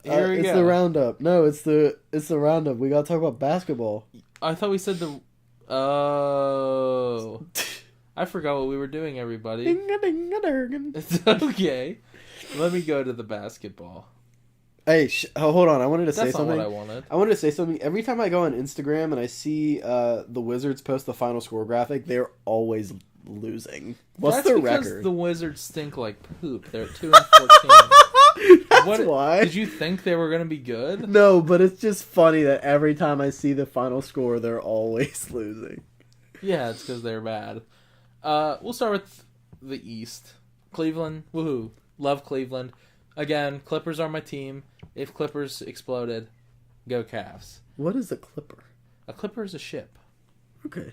Here we it's go. the roundup. No, it's the roundup. We gotta talk about basketball. I thought we said the. Oh. I forgot what we were doing, everybody. Ding-a-ding-a-durgan. It's okay. Let me go to the basketball. Hey, hold on. I wanted to say That's not something. what I wanted. I wanted to say something. Every time I go on Instagram and I see the Wizards post the final score graphic, they're always losing. What's That's their because record? the Wizards stink like poop. They're 2-14. That's why. Did you think they were going to be good? No, but it's just funny that every time I see the final score, they're always losing. Yeah, it's because they're bad. We'll start with the East. Cleveland, woohoo. Love Cleveland. Again, Clippers are my team. If Clippers exploded, go Cavs. What is a Clipper? A Clipper is a ship. Okay.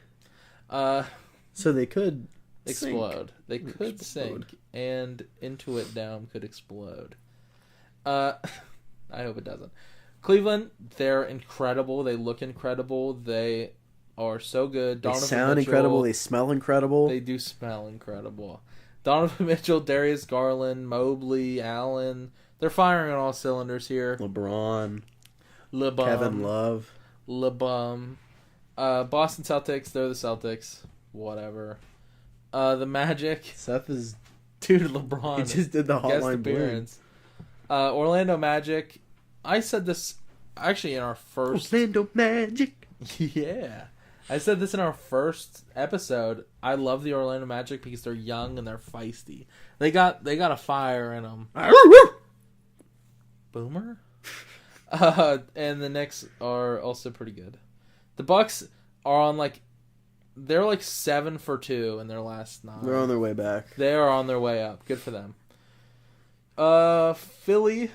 So they could explode. They could sink, and Intuit Dome could explode. I hope it doesn't. Cleveland, they're incredible. They look incredible. They are so good. They sound incredible. They smell incredible. They do smell incredible. Donovan Mitchell, Darius Garland, Mobley, Allen. They're firing on all cylinders here. LeBron. Kevin Love. Boston Celtics, they're the Celtics. Whatever. The Magic. Seth is... Dude, LeBron. He just did the hotline appearance. Orlando Magic. I said this actually in our first... Orlando Magic. Yeah. I said this in our first episode. I love the Orlando Magic because they're young and they're feisty. They got a fire in them. Boomer? And the Knicks are also pretty good. The Bucks are on they're 7-for-2 in their last 9. They're on their way back. They are on their way up. Good for them. Philly,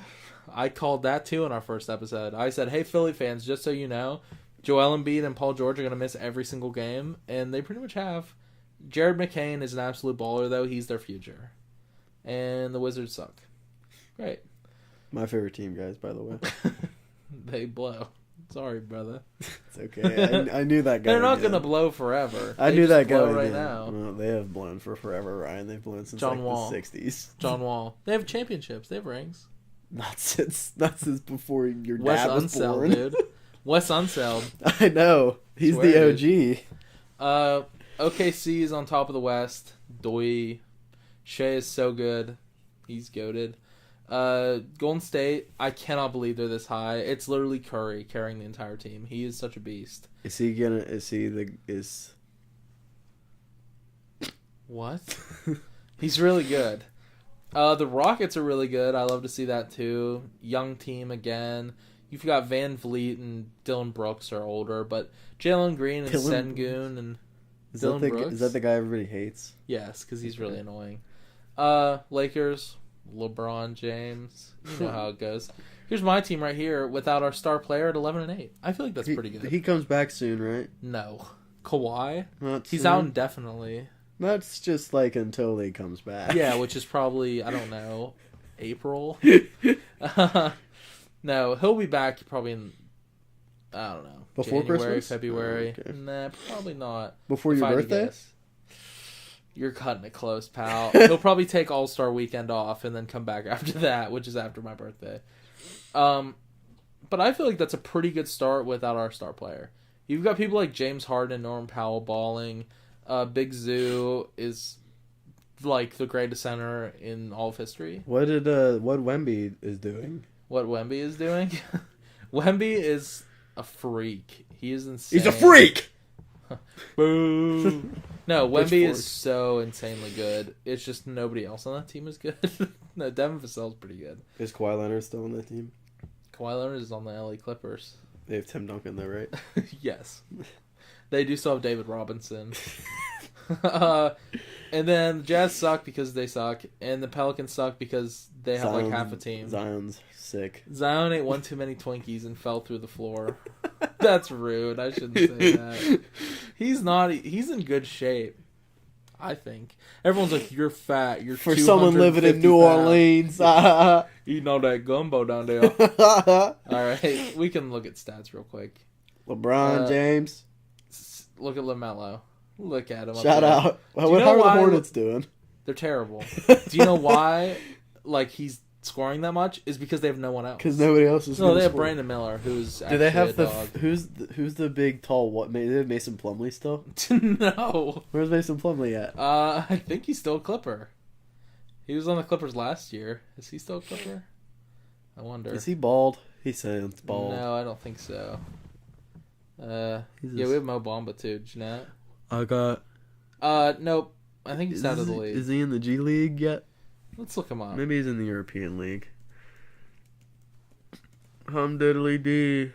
I called that too in our first episode. I said, hey, Philly fans, just so you know, Joel Embiid and Paul George are going to miss every single game, and they pretty much have. Jared McCain is an absolute baller, though. He's their future. And the Wizards suck. Great. My favorite team, guys, by the way. They blow. Sorry, brother. It's okay. I knew that guy. They're not going to blow forever. I knew that guy right now. Well, they have blown for forever, Ryan. They've blown since John Wall. The 60s. John Wall. They have championships. They have rings. Not since before your dad was born. Dude. Wes Unseld. I know. He's the OG. OKC is on top of the West. Doi. Shea is so good. He's goated. Golden State, I cannot believe they're this high. It's literally Curry carrying the entire team. He is such a beast. What? He's really good. The Rockets are really good. I love to see that too. Young team again. You've got Van Vliet and Dylan Brooks are older, but Jalen Green and Sengun and Dylan Brooks. Is that the guy everybody hates? Yes, because he's really annoying. Lakers, LeBron James. You know how it goes. Here's my team right here without our star player at 11-8. I feel like that's pretty good. He comes back soon, right? No. Kawhi? He's soon. Out indefinitely. That's just until he comes back. Yeah, which is probably, I don't know, April? No, he'll be back probably in, I don't know, before January, Christmas? February. Oh, okay. Nah, probably not. Before your birthday? You're cutting it close, pal. He'll probably take All-Star Weekend off and then come back after that, which is after my birthday. But I feel like that's a pretty good start without our star player. You've got people like James Harden and Norman Powell balling. Big Zoo is the greatest center in all of history. What Wemby is doing? What Wemby is doing? Wemby is a freak. He is insane. He's a freak! Boo! No, Wemby is so insanely good. It's just nobody else on that team is good. No, Devin Vassell's pretty good. Is Kawhi Leonard still on that team? Kawhi Leonard is on the LA Clippers. They have Tim Duncan though, right? Yes. They do still have David Robinson. And then the Jazz suck because they suck, and the Pelicans suck because they have half a team. Zion's sick. Zion ate one too many Twinkies and fell through the floor. That's rude. I shouldn't say that. He's not. He's in good shape, I think. Everyone's like, you're fat. You're for someone living in New Orleans. Eating all that gumbo down there. All right, we can look at stats real quick. LeBron James. Look at LaMelo. Look at him. Shout out. How are the Hornets doing? They're terrible. Do you know why? He's scoring that much is because they have no one else. Because nobody else is. No, they have Brandon Miller, who's. Do they have who's the big tall? What? They have Mason Plumlee still? No. Where's Mason Plumlee at? I think he's still a Clipper. He was on the Clippers last year. Is he still a Clipper? I wonder. Is he bald? He sounds bald. No, I don't think so. Yeah, we have Mo Bamba too. Did you know that? I got. Nope. I think he's out of the league. Is he in the G League yet? Let's look him up. Maybe he's in the European League. Diddly D.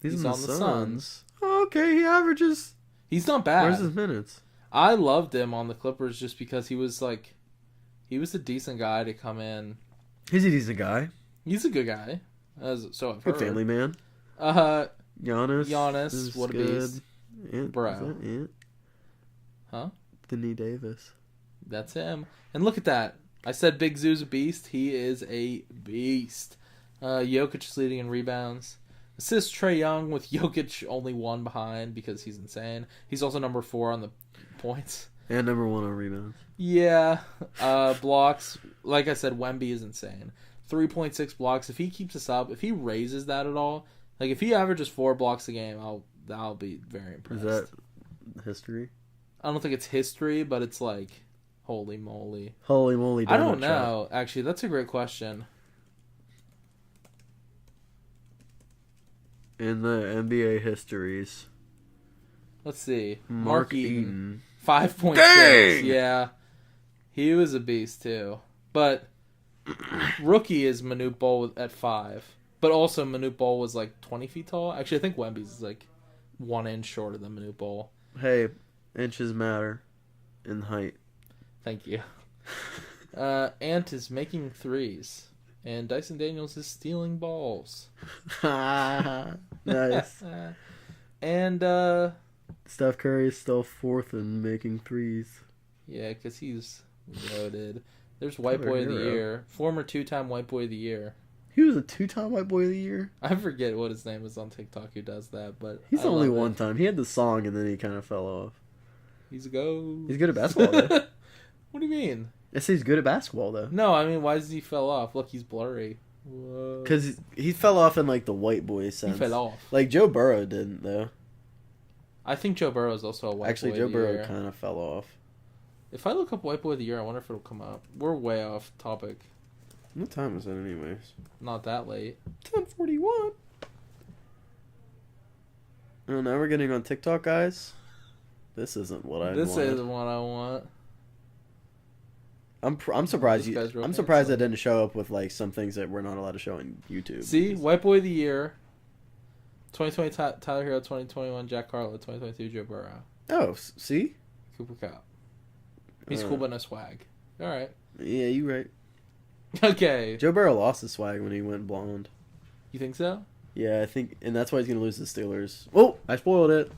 He's on the Suns. Oh, okay, he averages He's not bad. Where's his minutes? I loved him on the Clippers just because he was a decent guy to come in. He's a decent guy. He's a good guy. So I've Good heard. family man. Giannis, what a beast. Bro. Is that Ant? Huh? Anthony Davis. That's him. And look at that. I said Big Zoo's a beast. He is a beast. Jokic is leading in rebounds. Assists Trae Young with Jokic only one behind because he's insane. He's also number 4 on the points. And number 1 on rebounds. Yeah. Blocks. Like I said, Wemby is insane. 3.6 blocks. If he keeps this up, if he raises that at all, like if he averages 4 blocks a game, I'll be very impressed. Is that history? I don't think it's history, but it's like, holy moly. Holy moly. I don't know. Actually, that's a great question. In the NBA histories. Let's see. Mark Eaton. 5.6. Dang! Yeah. He was a beast, too. But rookie is Manute Bol at 5. But also Manute Bol was like 20 feet tall. Actually, I think Wemby's like 1 inch shorter than Manute Bol. Hey, inches matter in height. Thank you. Ant is making threes. And Dyson Daniels is stealing balls. Nice. And Steph Curry is still 4th in making threes. yeah, because he's loaded. There's White Boy of the Year. Former 2-time White Boy of the Year. He was a 2-time White Boy of the Year? I forget what his name is on TikTok who does that, but He's only one time. He had the song and then he kind of fell off. He's a go. He's good at basketball, though. What do you mean? I say he's good at basketball, though. No, I mean, why does he fell off? Look, he's blurry. Because he fell off in, like, the white boy sense. He fell off. Like, Joe Burrow didn't, though. I think Joe Burrow is also a White Boy Actually, of Joe the Burrow Year. kind of fell off. If I look up White Boy of the Year, I wonder if it'll come up. We're way off topic. What time is it, anyways? Not that late. 10:41. Oh, now we're getting on TikTok, guys. This isn't what I This wanted. is what I want. I'm surprised This guy's real I'm surprised handsome. I didn't show up with like some things that we're not allowed to show on YouTube. See, White Boy of the Year. 2020 Tyler Hero, 2021 Jack Harlow, 2022 Joe Burrow. Oh, see? Cooper Cup. He's cool but no swag. All right. Yeah, you right. Okay. Joe Burrow lost his swag when he went blonde. You think so? Yeah, I think, and that's why he's gonna lose the Steelers. Oh, I spoiled it.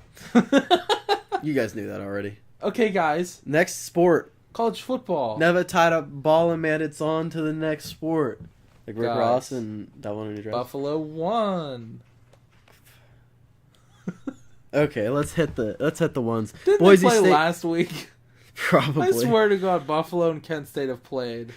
You guys knew that already. Okay, guys. Next sport. College football. Never tied up ball and man. It's on to the next sport. Like Rick Guys. Ross and that one in your draft. Buffalo won. Okay, let's hit the ones. Didn't Boise they play State last week? probably. I swear to God, Buffalo and Kent State have played.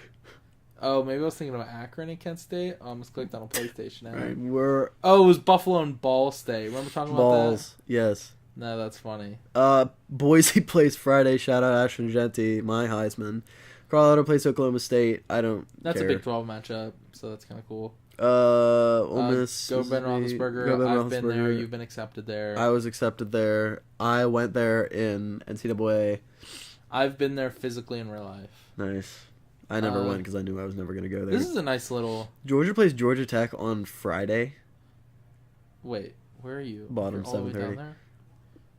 Oh, maybe I was thinking of Akron and Kent State. I almost clicked on a PlayStation ad. Right, we're Oh, it was Buffalo and Ball State. Remember talking about balls. Yes. that? No, that's funny. Boise plays Friday. Shout out Ashton Genty, my Heisman. Colorado plays Oklahoma State. I don't That's care. a Big 12 matchup, so that's kind of cool. Ole Miss. Go Ben Mississippi. Roethlisberger. Go Ben I've been there. Roethlisberger. You've been accepted there. I was accepted there. I went there in NCAA. I've been there physically in real life. Nice. I never went because I knew I was never going to go there. This is a nice little... Georgia plays Georgia Tech on Friday. Wait, where are you? Bottom You're all the way 7:30. down there?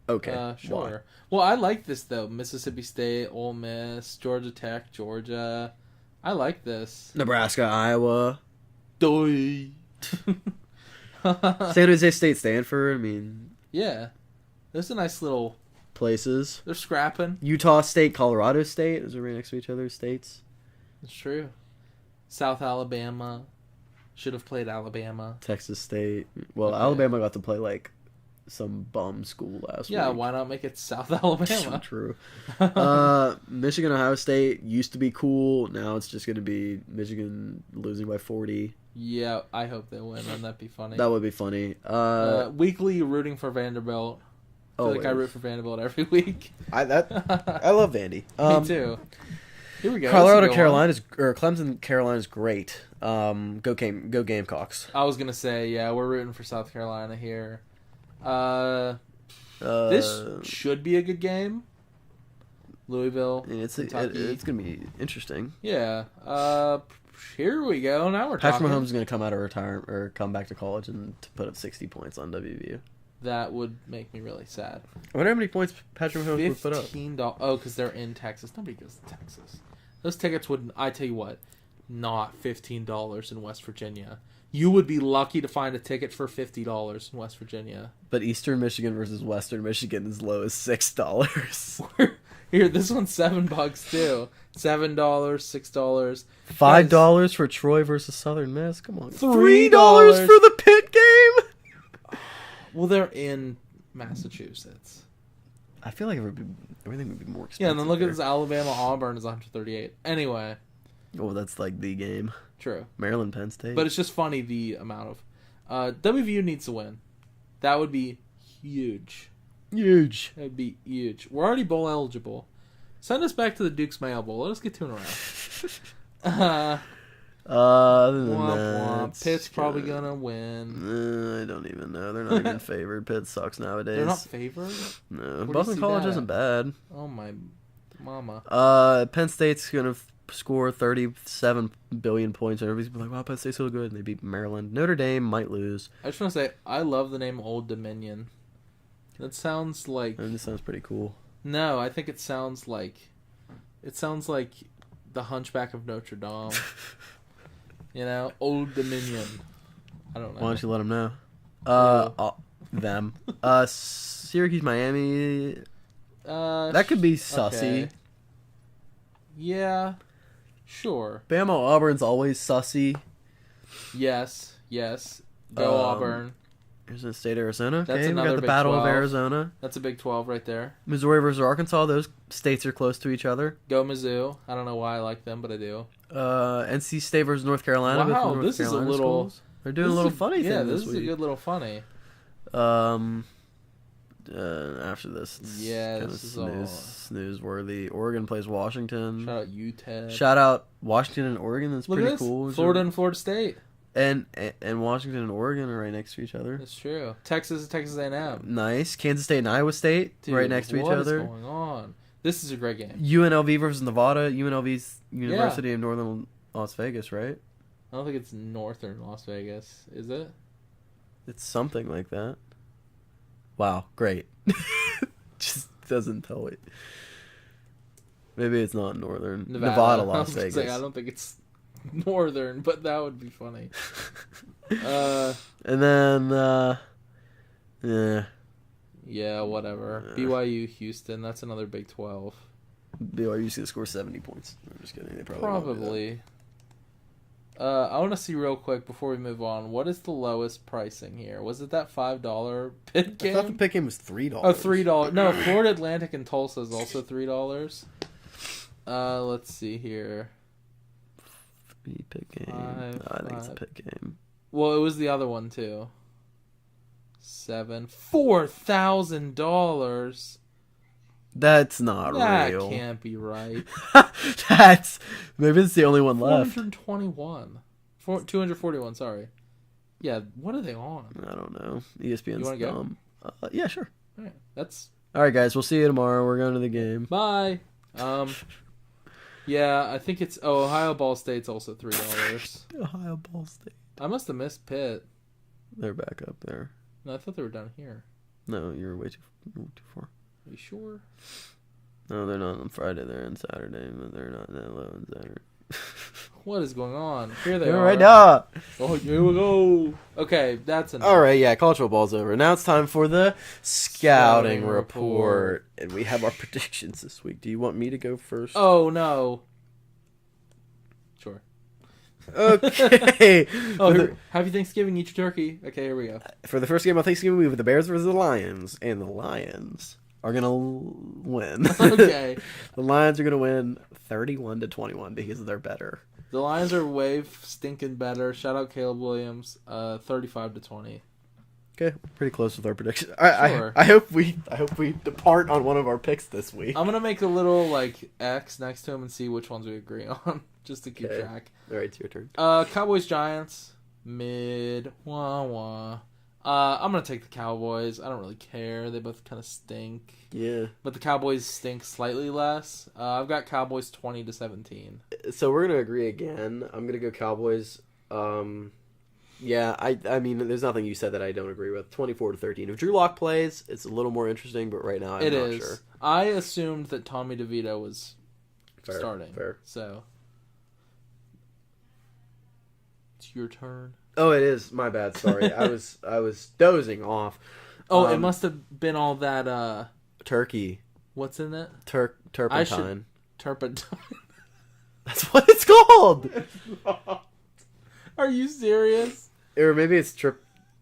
Okay. Sure. Why? Well, I like this, though. Mississippi State, Ole Miss, Georgia Tech, Georgia. I like this. Nebraska, Iowa. Doi. San Jose State, Stanford. I mean, Yeah. There's a nice little... places. They're scrapping. Utah State, Colorado State. Those are right next to each other. States. It's true. South Alabama. Should have played Alabama. Texas State. Well, Okay. Alabama got to play like some bum school last week. Yeah, why not make it South Alabama? True. Michigan, Ohio State used to be cool. Now it's just going to be Michigan losing by 40. Yeah, I hope they win, and that'd be funny. That would be funny. Weekly rooting for Vanderbilt. I feel like I root for Vanderbilt every week. I love Vandy. Me too. Here we go. Colorado, Carolina's or Clemson, Carolina's great. Go Gamecocks. I was gonna say, yeah, we're rooting for South Carolina here. This should be a good game. Louisville, It's Kentucky. gonna be interesting. Yeah. Here we go. Now we're Patrick talking. Mahomes is gonna come out of retirement or come back to college and to put up 60 points on WVU. that would make me really sad. I wonder how many points Patrick Mahomes would put up. $15. Oh, because they're in Texas. Nobody goes to Texas. Those tickets would, I tell you what, not $15 in West Virginia. You would be lucky to find a ticket for $50 in West Virginia. But Eastern Michigan versus Western Michigan is low as $6. Here, this one's $7 too. $7, $6. $5 for Troy versus Southern Miss. Come on. $3 for the Pitt game. Well, they're in Massachusetts. I feel like everything would be more expensive. Yeah, and then look at this Alabama Auburn is 138. Anyway. Oh, that's like the game. True. Maryland Penn State. But it's just funny the amount of WVU needs to win. That would be huge. Huge. That would be huge. We're already bowl eligible. Send us back to the Duke's Mayo Bowl. Let us get 2 in a row. Other than womp, that, womp. Pitt's probably gonna win. I don't even know. They're not even favored. Pitt sucks nowadays. They're not favored? No. Boston College isn't bad. Oh my mama. Penn State's gonna score 37 billion points, and everybody's like, "Wow, Penn State's so good." And they beat Maryland. Notre Dame might lose. I just want to say, I love the name Old Dominion. That sounds like. And this sounds pretty cool. No, I think it sounds like the Hunchback of Notre Dame. You know, Old Dominion. I don't know. Why don't you let them know? Them. Syracuse, Miami. That could be sussy. Okay. Yeah. Sure. Bama Auburn's always sussy. Yes. Go Auburn. Arizona State, Arizona. Okay, That's we another got the Big Battle 12. of Arizona. That's a Big 12 right there. Missouri versus Arkansas. Those states are close to each other. Go Mizzou. I don't know why I like them, but I do. NC State versus North Carolina. Wow, North this Carolina is a little. schools. They're doing a little funny thing Yeah, this is week. a good little funny. After this, it's Yeah, kind of this is all snooze-worthy. Oregon plays Washington. Shout out UTEP. Shout out Washington and Oregon. That's Look at pretty this. cool. Florida and Florida State. And Washington and Oregon are right next to each other. That's true. Texas and Texas A&M. Nice. Kansas State and Iowa State Dude, right next to each other. What is going on? This is a great game. UNLV versus Nevada. UNLV's University of Northern Las Vegas, right? I don't think it's Northern Las Vegas, is it? It's something like that. Wow, great. Just doesn't tell it. Maybe it's not Northern. Nevada Las Vegas. I don't think it's Northern, but that would be funny. And then, yeah, whatever. BYU, Houston. That's another Big 12. BYU's gonna score 70 points. I'm just kidding. They probably. Probably. I want to see real quick before we move on. What is the lowest pricing here? Was it that $5 Pitt game? I thought the Pitt game was $3. Oh, $3. No, Florida Atlantic and Tulsa is also $3. Let's see here. Pitt game. I think it's a Pitt game. Well, it was the other one too. $4,000. That's not real. That can't be right. Maybe it's the only one left. 241. Sorry. Yeah, what are they on? I don't know. ESPN's You wanna go? dumb. Yeah, sure. All right, that's All right, guys. We'll see you tomorrow. We're going to the game. bye. Yeah, I think it's Ohio Ball State's also $3. Ohio Ball State. I must have missed Pitt. They're back up there. No, I thought they were down here. No, you're way too far. Are you sure? No, they're not on Friday. They're on Saturday, but they're not that low on Saturday. What is going on? Here they They're are. right now. Oh, here we go. Okay, that's enough. All right, yeah, college football's over. Now it's time for the scouting report. And we have our predictions this week. Do you want me to go first? Oh, no. Sure. Okay. Happy Thanksgiving, eat your turkey. Okay, here we go. For the first game on Thanksgiving, we have the Bears versus the Lions. And the Lions are going to win. Okay. The Lions are going to win 31-21 because they're better. The Lions are way stinking better. Shout out Caleb Williams. 35-20. Okay, pretty close with our prediction. Sure. I hope we depart on one of our picks this week. I'm gonna make a little X next to him and see which ones we agree on, just to keep track. All right, it's your turn. Cowboys Giants mid wah. I'm gonna take the Cowboys. I don't really care. They both kind of stink. Yeah, but the Cowboys stink slightly less. I've got Cowboys 20-17. So we're gonna agree again. I'm gonna go Cowboys. Yeah, I mean, there's nothing you said that I don't agree with. 24-13. If Drew Lock plays, it's a little more interesting, but right now I'm not sure. I assumed that Tommy DeVito was starting. Fair. So it's your turn. Oh, it is. My bad. Sorry. I was dozing off. Oh, it must have been all that turkey. What's in it? Turpentine. Turpentine. That's what it's called. Are you serious? Or maybe it's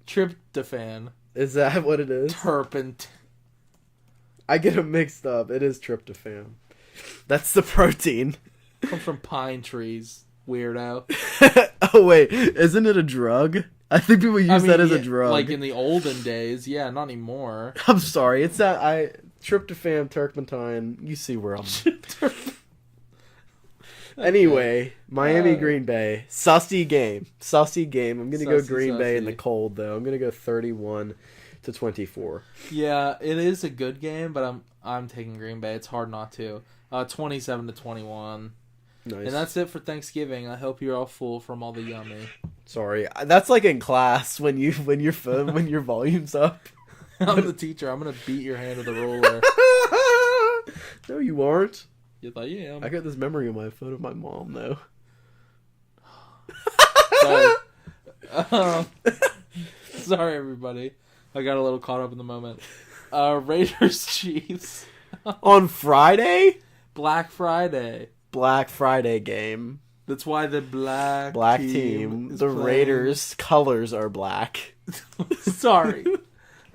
tryptophan. Is that what it is? Turpentine. I get them mixed up. It is tryptophan. That's the protein. Comes from pine trees, weirdo. Oh wait, isn't it a drug? I think people use that as a drug. Like in the olden days, yeah, not anymore. I'm sorry, it's that tryptophan, turpentine. You see where I'm. Anyway, Miami, Green Bay, sussy game. I'm gonna go Green Bay in the cold though. I'm gonna go 31-24. Yeah, it is a good game, but I'm taking Green Bay. It's hard not to. 27-21. Nice. And that's it for Thanksgiving. I hope you're all full from all the yummy. Sorry, that's like in class when your volume's up. I'm the teacher. I'm gonna beat your hand with a ruler. No, you aren't. Yes, I am. I got this memory on my phone of my mom though. Sorry. Sorry, everybody. I got a little caught up in the moment. Raiders Chiefs on Friday. Black Friday Game. That's why the black team. The playing. Raiders' colors are black. Sorry.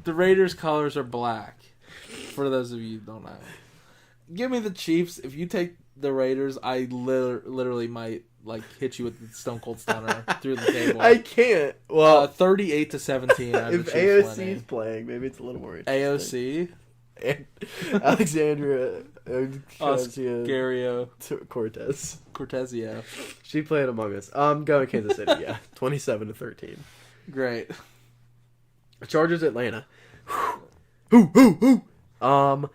The Raiders' colors are black. For those of you who don't know. Give me the Chiefs. If you take the Raiders, I literally might hit you with the Stone Cold Stunner through the table. I can't. Well, 38-17. If AOC is playing, maybe it's a little more interesting. AOC. Alexandria Oscario Cortezio. She played Among Us. I'm going Kansas City. Yeah, 27-13. Great. Chargers Atlanta. Who? I'm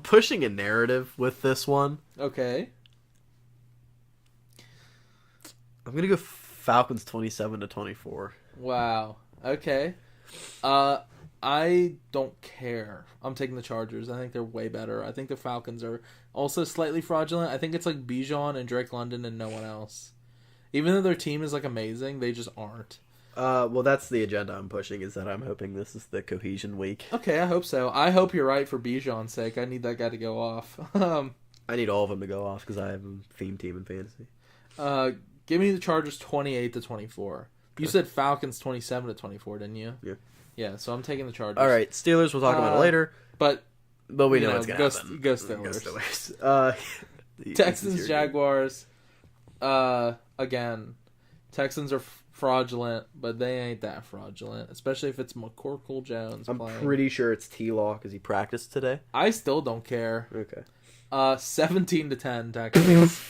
pushing a narrative with this one. Okay. I'm gonna go Falcons 27-24. Wow. Okay. I don't care. I'm taking the Chargers. I think they're way better. I think the Falcons are also slightly fraudulent. I think it's like Bijan and Drake London and no one else. Even though their team is amazing, they just aren't. Well, that's the agenda I'm pushing, is that I'm hoping this is the cohesion week. Okay, I hope so. I hope you're right for Bijan's sake. I need that guy to go off. I need all of them to go off because I have a theme team in fantasy. Give me the Chargers 28-24. Okay. You said Falcons 27-24, didn't you? Yeah. Yeah, so I'm taking the Chargers. All right, Steelers, we'll talk about it later. But we know what's going to happen. Go Steelers. Steelers. Texans, Jaguars. Again, Texans are fraudulent, but they ain't that fraudulent, especially if it's McCorkle Jones playing. I'm pretty sure it's T-Law because he practiced today. I still don't care. Okay. 17-10 Texans.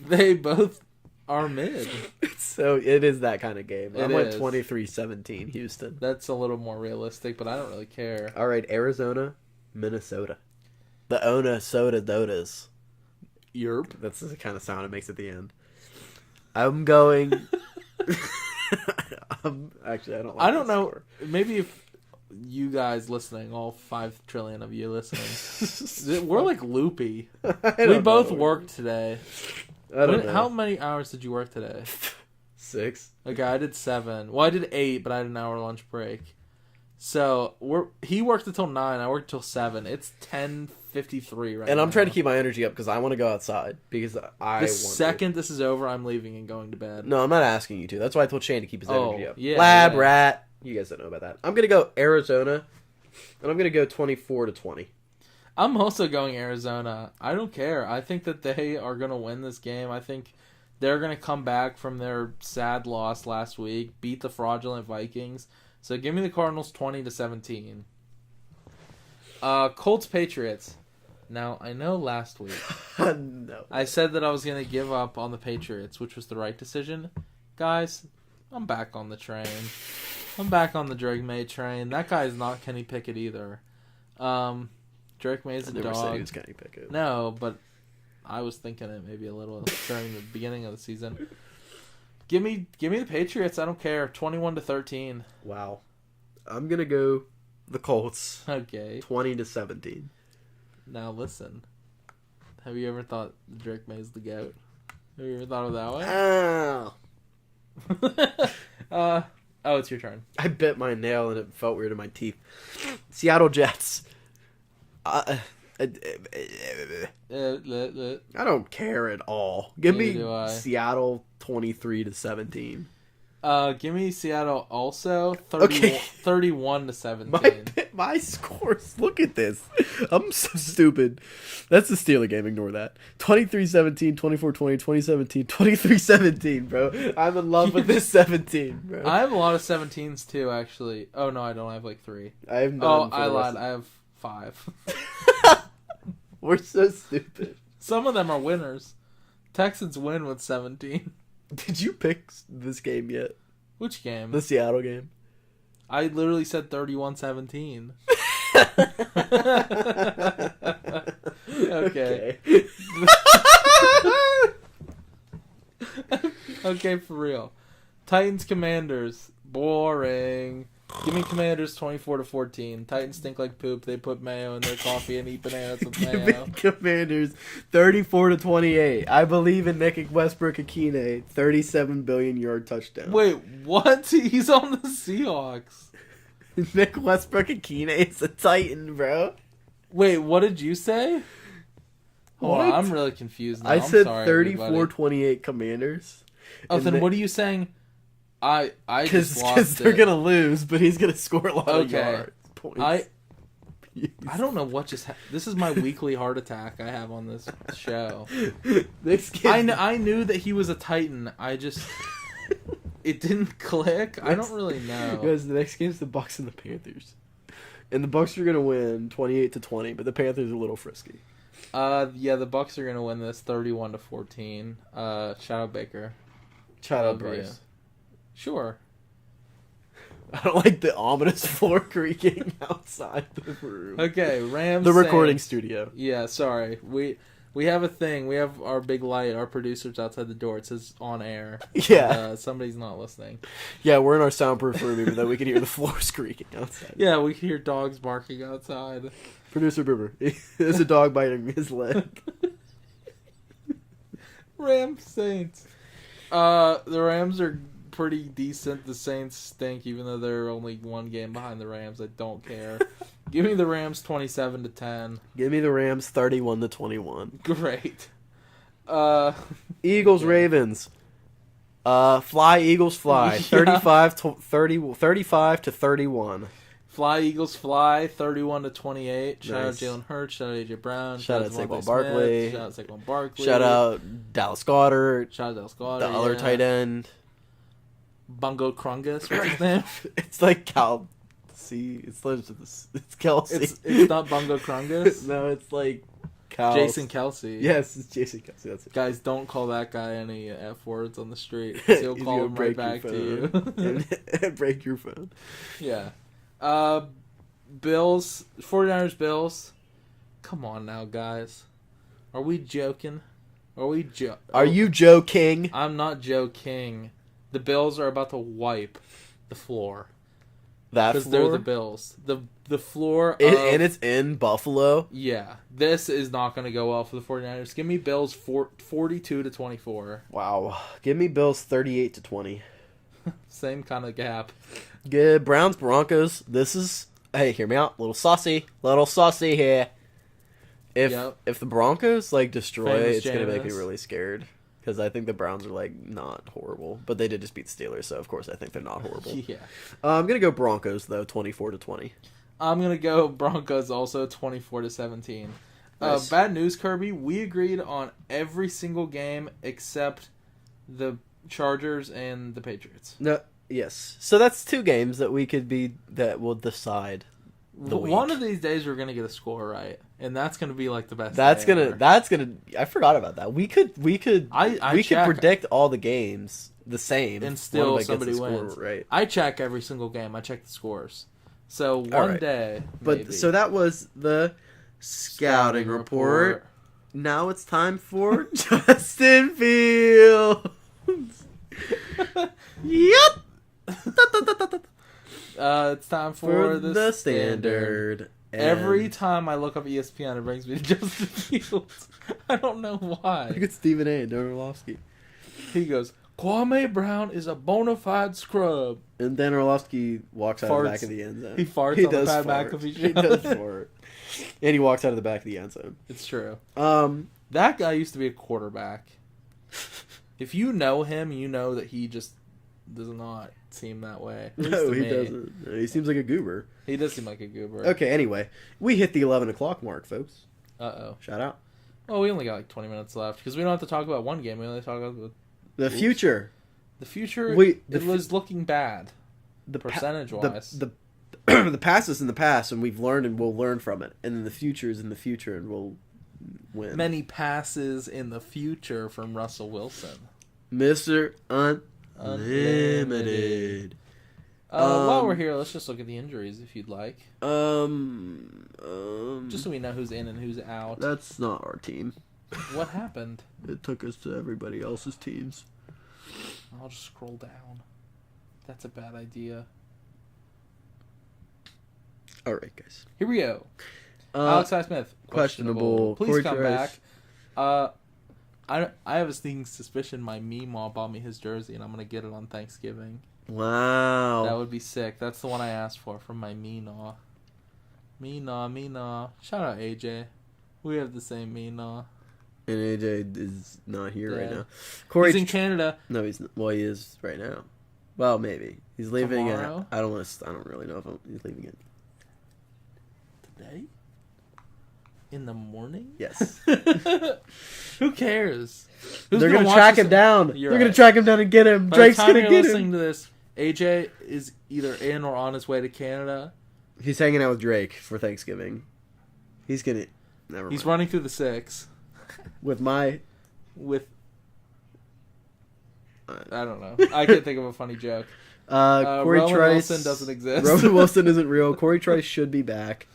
They both are mid. So it is that kind of game. I went 23-17 Houston. That's a little more realistic, but I don't really care. All right, Arizona, Minnesota. The Ona Soda Dodas. Yerp. That's the kind of sound it makes at the end. I'm going... Actually, I don't like I don't know. Score. Maybe if you guys listening, all 5 trillion of you listening, we're loopy. We both worked today. I don't know. How many hours did you work today? 6. Okay, I did 7. Well, I did 8, but I had an hour lunch break. So he worked until 9. I worked until 7. It's 10:53 right now. And I'm trying to keep my energy up because I want to go outside. Because the second this is over, I'm leaving and going to bed. No, I'm not asking you to. That's why I told Shane to keep his energy up. Yeah, Lab rat. You guys don't know about that. I'm gonna go Arizona, and I'm gonna go 24-20. I'm also going Arizona. I don't care. I think that they are gonna win this game. I think they're gonna come back from their sad loss last week, beat the fraudulent Vikings. So give me the Cardinals 20-17. Colts Patriots. Now, I know last week no. I said that I was going to give up on the Patriots, which was the right decision. Guys, I'm back on the train. I'm back on the Drake May train. That guy's not Kenny Pickett either. Drake May's a dog. I never said he was Kenny Pickett. No, but I was thinking it maybe a little during the beginning of the season. Give me the Patriots. I don't care. 21-13. Wow. I'm gonna go the Colts. Okay. 20-17. Now listen. Have you ever thought Drake May's the GOAT? Have you ever thought of that one? Oh, it's your turn. I bit my nail and it felt weird in my teeth. Seattle Jets. I don't care at all. Give Neither me do I. Seattle 23-17. Give me Seattle also 31-17. My scores. Look at this. I'm so stupid. That's the Steeler game. Ignore that. 23-17, 24-20, 20-17, 23-17, bro. I'm in love with this 17, bro. I have a lot of 17s too, actually. Oh no, I don't. I have like 3. I have none. Oh, I lied. I have 5. We're so stupid. Some of them are winners. Texans win with 17. Did you pick this game yet? Which game? The Seattle game. I literally said 31-17. Okay. Okay, for real. Titans Commanders. Boring. Give me Commanders 24-14. Titans stink like poop. They put mayo in their coffee and eat bananas with Give me mayo. Commanders 34-28. I believe in Nick Westbrook-Akine. 37 billion yard touchdown. Wait, what? He's on the Seahawks. Nick Westbrook-Akine is a Titan, bro. Wait, what did you say? Hold on, What? I'm really confused now. I I'm said sorry, 34-28 Commanders. Oh, And then they- what are you saying? I just lost Because they're it. gonna lose, but he's gonna score a lot of Okay. yards. Points. I don't know what just this is my weekly heart attack I have on this show. This kid, I knew that he was a Titan. I just it didn't click. I don't really know. Because the next game's the Bucks and the Panthers, and the Bucks are gonna win 28-20, but the Panthers are a little frisky. Yeah, the Bucks are gonna win this 31-14. Shout out Baker. Shout out Love you. Bryce. Sure. I don't like the ominous floor creaking outside the room. Okay, Rams. The recording Saints. studio. Yeah, sorry. We have a thing. We have our big light. Our producer's outside the door. It says on air. Yeah. Somebody's not listening. Yeah, we're in our soundproof room even though we can hear the floors creaking outside. Yeah, we can hear dogs barking outside. Producer Boober. There's a dog biting his leg. Rams Saints. The Rams are pretty decent. The Saints stink, even though they're only one game behind the Rams. I don't care. Give me the Rams 27-10. Give me the Rams 31-21. Great. Eagles Ravens. Fly Eagles fly. Yeah. 35-31. Fly Eagles fly 31-28. Shout out Nice. Jalen Hurts. Shout out AJ Brown. Shout out Devontae Saquon Smith, Barkley. Shout out Saquon Barkley. Shout out Dallas Goedert. Shout out Dallas Goedert. The other tight end. Bungo Krungus. What's his name? It's like Cal. See, it's Kelsey. It's not Bungo Krungus. No, it's like Cal. Jason Kelsey. Yes, it's Jason Kelsey. That's it. Guys, don't call that guy any F words on the street. 'Cause he'll He's call gonna him right break your back to you. phone and break your phone. Yeah. Bills, 49ers Bills. Come on now, guys. Are we joking? Are you Joe King? I'm not Joe King. The Bills are about to wipe the floor. That Because floor? they're the Bills. The floor And it's in Buffalo. Yeah. This is not going to go well for the 49ers. Give me Bills 42-24. Wow. Give me Bills 38-20. Same kind of gap. Good. Browns Broncos. This is... Hey, hear me out. Little saucy here. If the Broncos destroy, Famous it's gonna make me Jameis. really scared because I think the Browns are not horrible, but they did just beat the Steelers, so of course I think they're not horrible. Yeah. I'm gonna go Broncos though, 24-20. I'm going to go Broncos also 24-17. Nice. Bad news, Kirby. We agreed on every single game except the Chargers and the Patriots. No, yes. So that's 2 games that will decide the week. One of these days we're going to get a score right, and that's going to be the best. That's day gonna. ever. I forgot about that. We could check predict all the games the same, and still one of somebody gets the score wins. right? I check every single game. I check the scores. So one right. day, But maybe. so that was the scouting report. Now it's time for Justin Fields. Yep. It's time for the standard. Every And time I look up ESPN, it brings me to Justin Fields. I don't know why. look at Stephen A. and Dan Orlovsky. He goes, Kwame Brown is a bona fide scrub. And Dan Orlovsky walks out of the Farts. back of the end zone. He farts He on the does Pat fart. McAfee show. He does fart. And he walks out of the back of the end zone. It's true. That That guy used to be a quarterback. If you know him, you know that he just does not seem that way. At least No, to he me. doesn't. No, he seems like a goober. He does seem like a goober. Okay, anyway. We hit the 11 o'clock mark, folks. Uh-oh. Shout out. Well, we only got like 20 minutes left because we don't have to talk about one game. We only talk about The future. the future. The was looking bad, The percentage-wise. The the past is in the past, and we've learned and we'll learn from it. And then the future is in the future, and we'll win. Many passes in the future from Russell Wilson. Mr. Unlimited. While we're here, let's just look at the injuries if you'd like. Just so we know who's in and who's out. That's not our team. What happened? It took us to everybody else's teams. I'll just scroll down. That's a bad idea. All right, guys. Here we go. Alex Highsmith. questionable. Please Corey come Trice. back. I have a sneaking suspicion my Meemaw bought me his jersey, and I'm going to get it on Thanksgiving. Wow. That would be sick. That's the one I asked for from my Meemaw. Meemaw. Shout out AJ. We have the same Meemaw. And AJ is not here right Yeah. now. Corey He's in Canada. No, he's not. Well, he is right now. Well, maybe he's leaving. Tomorrow? I don't really know if he's leaving it. Today? In the morning? Yes. Who cares? Who's They're gonna watch track this? him down. You're They're gonna right. track him down and get him. By Drake's the time gonna you're get listening him. to this, AJ is either in or on his way to Canada. He's hanging out with Drake for Thanksgiving. He's gonna. Never mind. He's running through the 6 with my. with. I don't know. I can't think of a funny joke. Corey Rowan Trice Wilson doesn't exist. Rowan Wilson isn't real. Corey Trice should be back.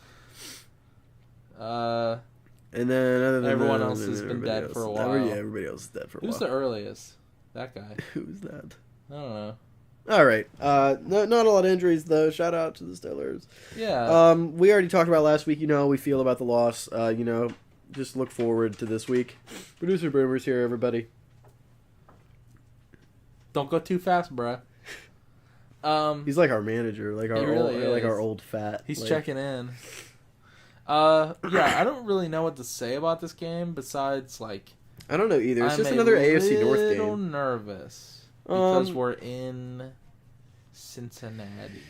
And then other than Everyone that, else has been everybody dead for a else- while. Yeah, everybody else is dead for a Who's while. the earliest? That guy. Who's that? I don't know. All right. Not a lot of injuries though. Shout out to the Steelers. Yeah. We already talked about last week. You know how we feel about the loss. Just look forward to this week. Producer Boomer's here, everybody. Don't go too fast, bruh. He's like our manager, like our He really old, like is. our old fat. He's like, checking in. Yeah, I don't really know what to say about this game besides like I don't know either. It's I'm just a another AFC North little game. nervous because we're in Cincinnati.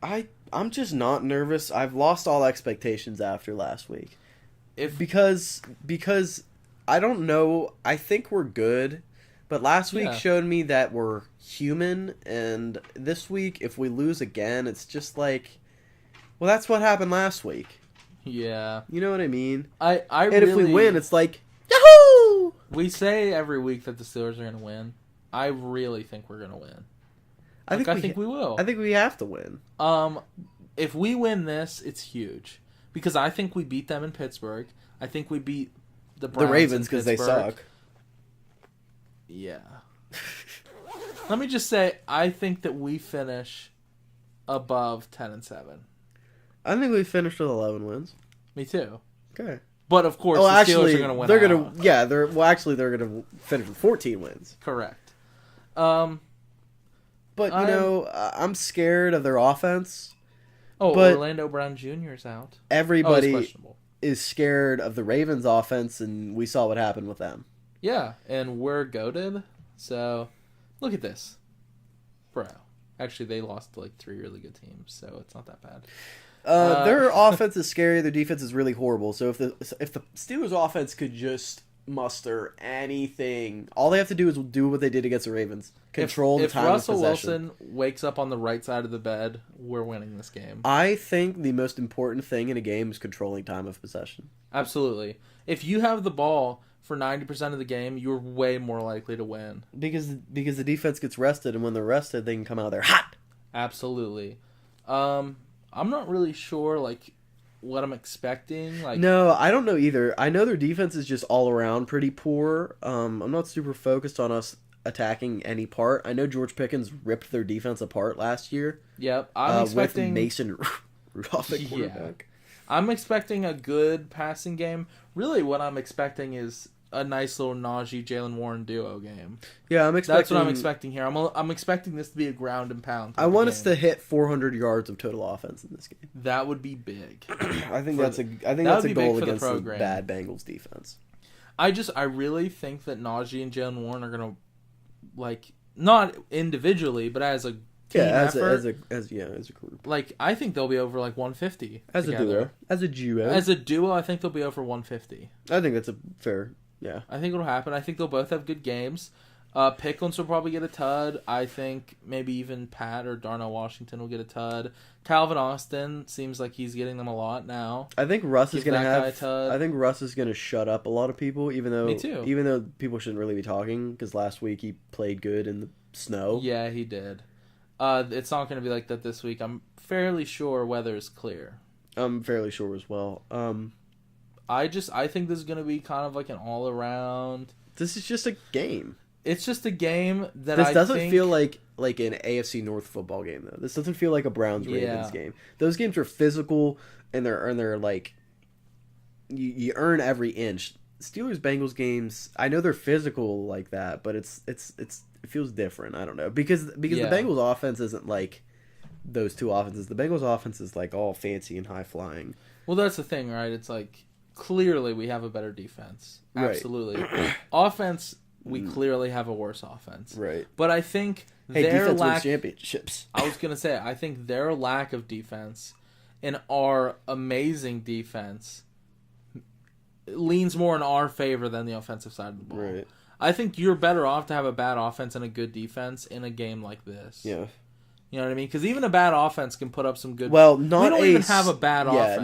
I'm just not nervous. I've lost all expectations after last week. Because I don't know. I think we're good, but last week Yeah. showed me that we're human, and this week if we lose again, it's just like, well, that's what happened last week. Yeah, You know what I mean? I And really, if we win, it's like, yahoo! we say every week that the Steelers are going to win. I really think we're going to win. I think we will. I think we have to win. If we win this, it's huge because I think we beat them in Pittsburgh. I think we beat the Browns Ravens because they suck. Yeah. Let me just say, I think that we finish above 10-7. I think we finished with 11 wins. Me too. Okay. But of course, Oh, the actually, Steelers are going to win. they're out. gonna. Yeah, they're gonna finish with 14 wins. Correct. But I'm scared of their offense. But Orlando Brown Jr. is out. he's Everybody questionable. is scared of the Ravens' offense, and we saw what happened with them. Yeah, and we're goated. So, look at this, bro. Actually, they lost to like 3 really good teams, so it's not that bad. Their offense is scary. Their defense is really horrible. So if the Steelers' offense could just muster anything, all they have to do is do what they did against the Ravens. Control the time of possession. If Russell Wilson wakes up on the right side of the bed, we're winning this game. I think the most important thing in a game is controlling time of possession. Absolutely. If you have the ball for 90% of the game, you're way more likely to win. Because the defense gets rested, and when they're rested, they can come out there hot. Absolutely. I'm not really sure like what I'm expecting. Like No, I don't know either. I know their defense is just all around pretty poor. I'm not super focused on us attacking any part. I know George Pickens ripped their defense apart last year. Yep, I'm expecting with Mason Rudolph at quarterback. I'm expecting a good passing game. Really, what I'm expecting is a nice little Najee Jalen Warren duo game. Yeah, That's what I'm expecting here. I'm expecting this to be a ground and pound. I want us to hit 400 yards of total offense in this game. That would be big. I think that's a goal against the bad Bengals defense. I really think that Najee and Jalen Warren are gonna, like, not individually, but as a team effort. As a group. Like, I think they'll be over like 150 as together. a duo. As a duo, I think they'll be over 150. I think that's a fair. Yeah, I think it'll happen. I think they'll both have good games. Pickens will probably get a tud. I think maybe even Pat or Darnell Washington will get a tud. Calvin Austin seems like he's getting them a lot now. I think Russ is going to have. I think Russ is going to shut up a lot of people, even though. Me too. Even though people shouldn't really be talking, because last week he played good in the snow. Yeah, he did. It's not going to be like that this week. I'm fairly sure weather is clear. I'm fairly sure as well. I think this is going to be kind of like an all-around... This is just a game. It's just a game that This doesn't feel like an AFC North football game, though. This doesn't feel like a Browns-Ravens game. Those games are physical, and they're like... You earn every inch. Steelers-Bengals games, I know they're physical like that, but it feels different. I don't know. Because the Bengals offense isn't like those two offenses. The Bengals offense is like all fancy and high-flying. Well, that's the thing, right? It's like... Clearly, we have a better defense. Absolutely. Right. Offense, we clearly have a worse offense. Right. But I think their lack... championships. I was going to say, I think their lack of defense and our amazing defense leans more in our favor than the offensive side of the ball. Right. I think you're better off to have a bad offense and a good defense in a game like this. Yeah. You know what I mean? Because even a bad offense can put up some good... Well, we don't even have a bad offense.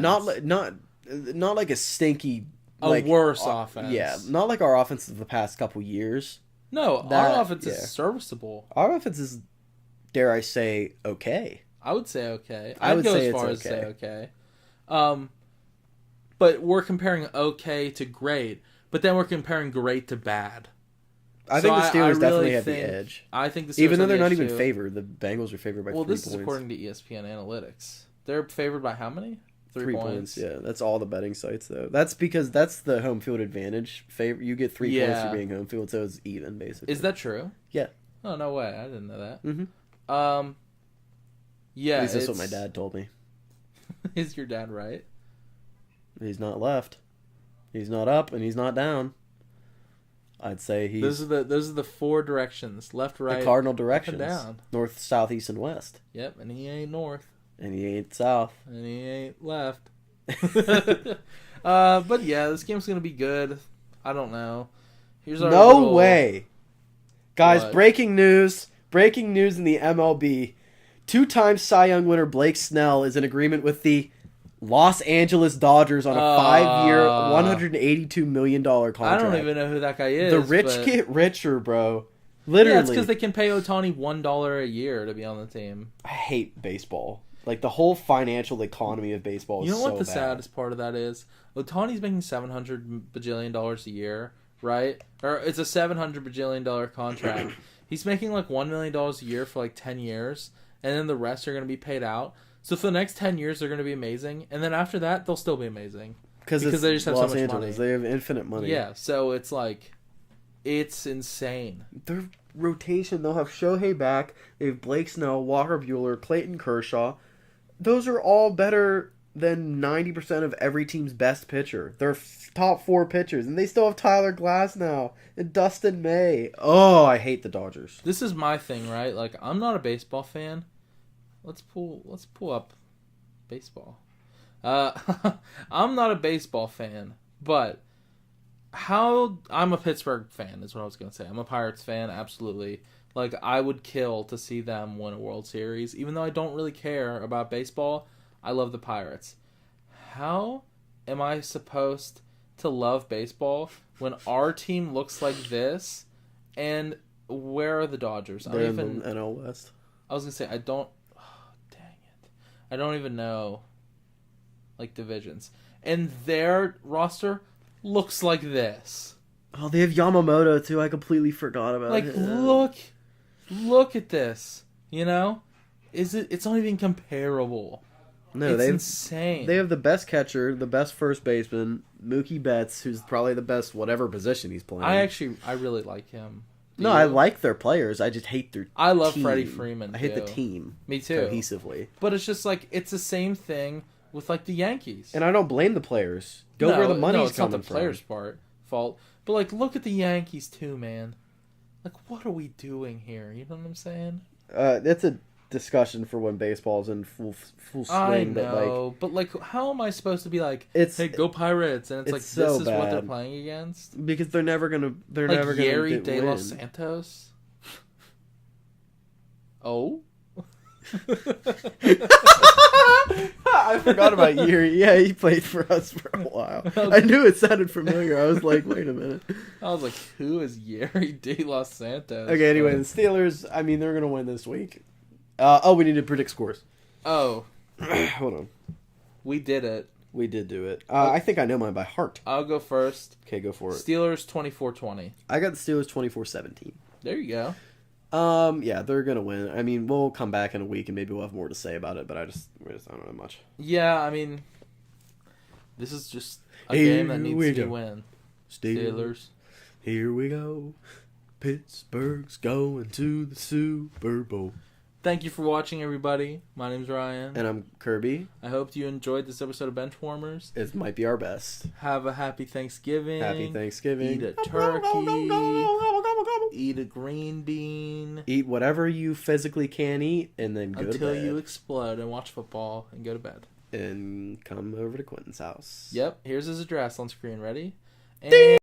Not like a stinky... worse offense. Yeah, not like our offense of the past couple years. No, our offense is serviceable. Our offense is, dare I say, okay. I would say okay. I'd go as far as say okay. But we're comparing okay to great, but then we're comparing great to bad. I think the Steelers definitely have the edge. I think the Steelers even though they're not even favored, the Bengals are favored by 3 points. Well, this is according to ESPN Analytics. They're favored by how many? 3 points. Yeah, that's all the betting sites though. That's because that's the home field advantage. You get 3 points for being home field, so it's even basically. Is that true? Yeah. Oh no way! I didn't know that. Mm-hmm. Yeah. At least that's what my dad told me. Is your dad right? He's not left. He's not up, and he's not down. I'd say he's. Those are the 4 directions: left, right, the cardinal directions, down, north, south, east, and west. Yep, and he ain't north. And he ain't south. And he ain't left. But yeah, this game's going to be good. I don't know. Here's our way. Guys, What? Breaking news in the MLB. 2-time Cy Young winner Blake Snell is in agreement with the Los Angeles Dodgers on a 5-year, $182 million contract. I don't even know who that guy is. The rich get richer, bro. Literally. Yeah, it's because they can pay Ohtani $1 a year to be on the team. I hate baseball. Like, the whole financial economy of baseball is so bad. You know what the saddest part of that is? Ohtani's making $700 bajillion a year, right? Or it's a $700 bajillion contract. He's making like $1 million a year for like 10 years, and then the rest are going to be paid out. So for the next 10 years, they're going to be amazing, and then after that, they'll still be amazing. Because they just have Los so much Angeles. money. They have infinite money. Yeah, so it's like, it's insane. Their rotation, they'll have Shohei back, they have Blake Snell, Walker Buehler, Clayton Kershaw. Those are all better than 90% of every team's best pitcher. They're top 4 pitchers, and they still have Tyler Glass now and Dustin May. Oh, I hate the Dodgers. This is my thing, right? Like, I'm not a baseball fan. Let's pull up baseball. I'm not a baseball fan, but I'm a Pittsburgh fan is what I was going to say. I'm a Pirates fan, absolutely. Like, I would kill to see them win a World Series. Even though I don't really care about baseball, I love the Pirates. How am I supposed to love baseball when our team looks like this? And where are the Dodgers? They're in the NL West. I was going to say, I don't... Oh, dang it. I don't even know, like, divisions. And their roster looks like this. Oh, they have Yamamoto too. I completely forgot about Like, him. look at this. You know, it's not even comparable. No, it's insane. They have the best catcher, the best first baseman, Mookie Betts, who's probably the best whatever position he's playing. I really like him. No, I like their players. I just hate their I love team. Freddie Freeman, I hate the team. Me too. Cohesively. But it's just like, it's the same thing with like the Yankees. And I don't blame the players. Go where the money's coming from. No, it's not the players' fault. But like, look at the Yankees too, man. Like, what are we doing here? You know what I'm saying? That's a discussion for when baseball's in full swing. I know, but like, how am I supposed to be like, hey, go Pirates? And it's like, so this is bad. what they're playing against? Because they're never gonna. They're like never gonna Yeri get De win. Los Santos. Oh. I forgot about Yuri. Yeah, he played for us for a while. I knew it sounded familiar. I was like, wait a minute. I was like, who is Yeri De Los Santos? Okay, anyway, the Steelers, I mean, they're going to win this week. We need to predict scores. Oh. Hold on. We did it. We did do it. I think I know mine by heart. I'll go first. Okay, go for it. Steelers 24-20. I got the Steelers 24-17. There you go. Yeah, they're gonna win. I mean, we'll come back in a week and maybe we'll have more to say about it. But I don't know much. Yeah, I mean, this is just a game that needs to win. Steelers. Here we go. Pittsburgh's going to the Super Bowl. Thank you for watching, everybody. My name's Ryan. And I'm Kirby. I hope you enjoyed this episode of Benchwarmers. It might be our best. Have a happy Thanksgiving. Happy Thanksgiving. Eat a turkey. Eat a green bean. Eat whatever you physically can eat, and then go to bed. Until you explode and watch football and go to bed. And come over to Quentin's house. Yep. Here's his address on screen. Ready? And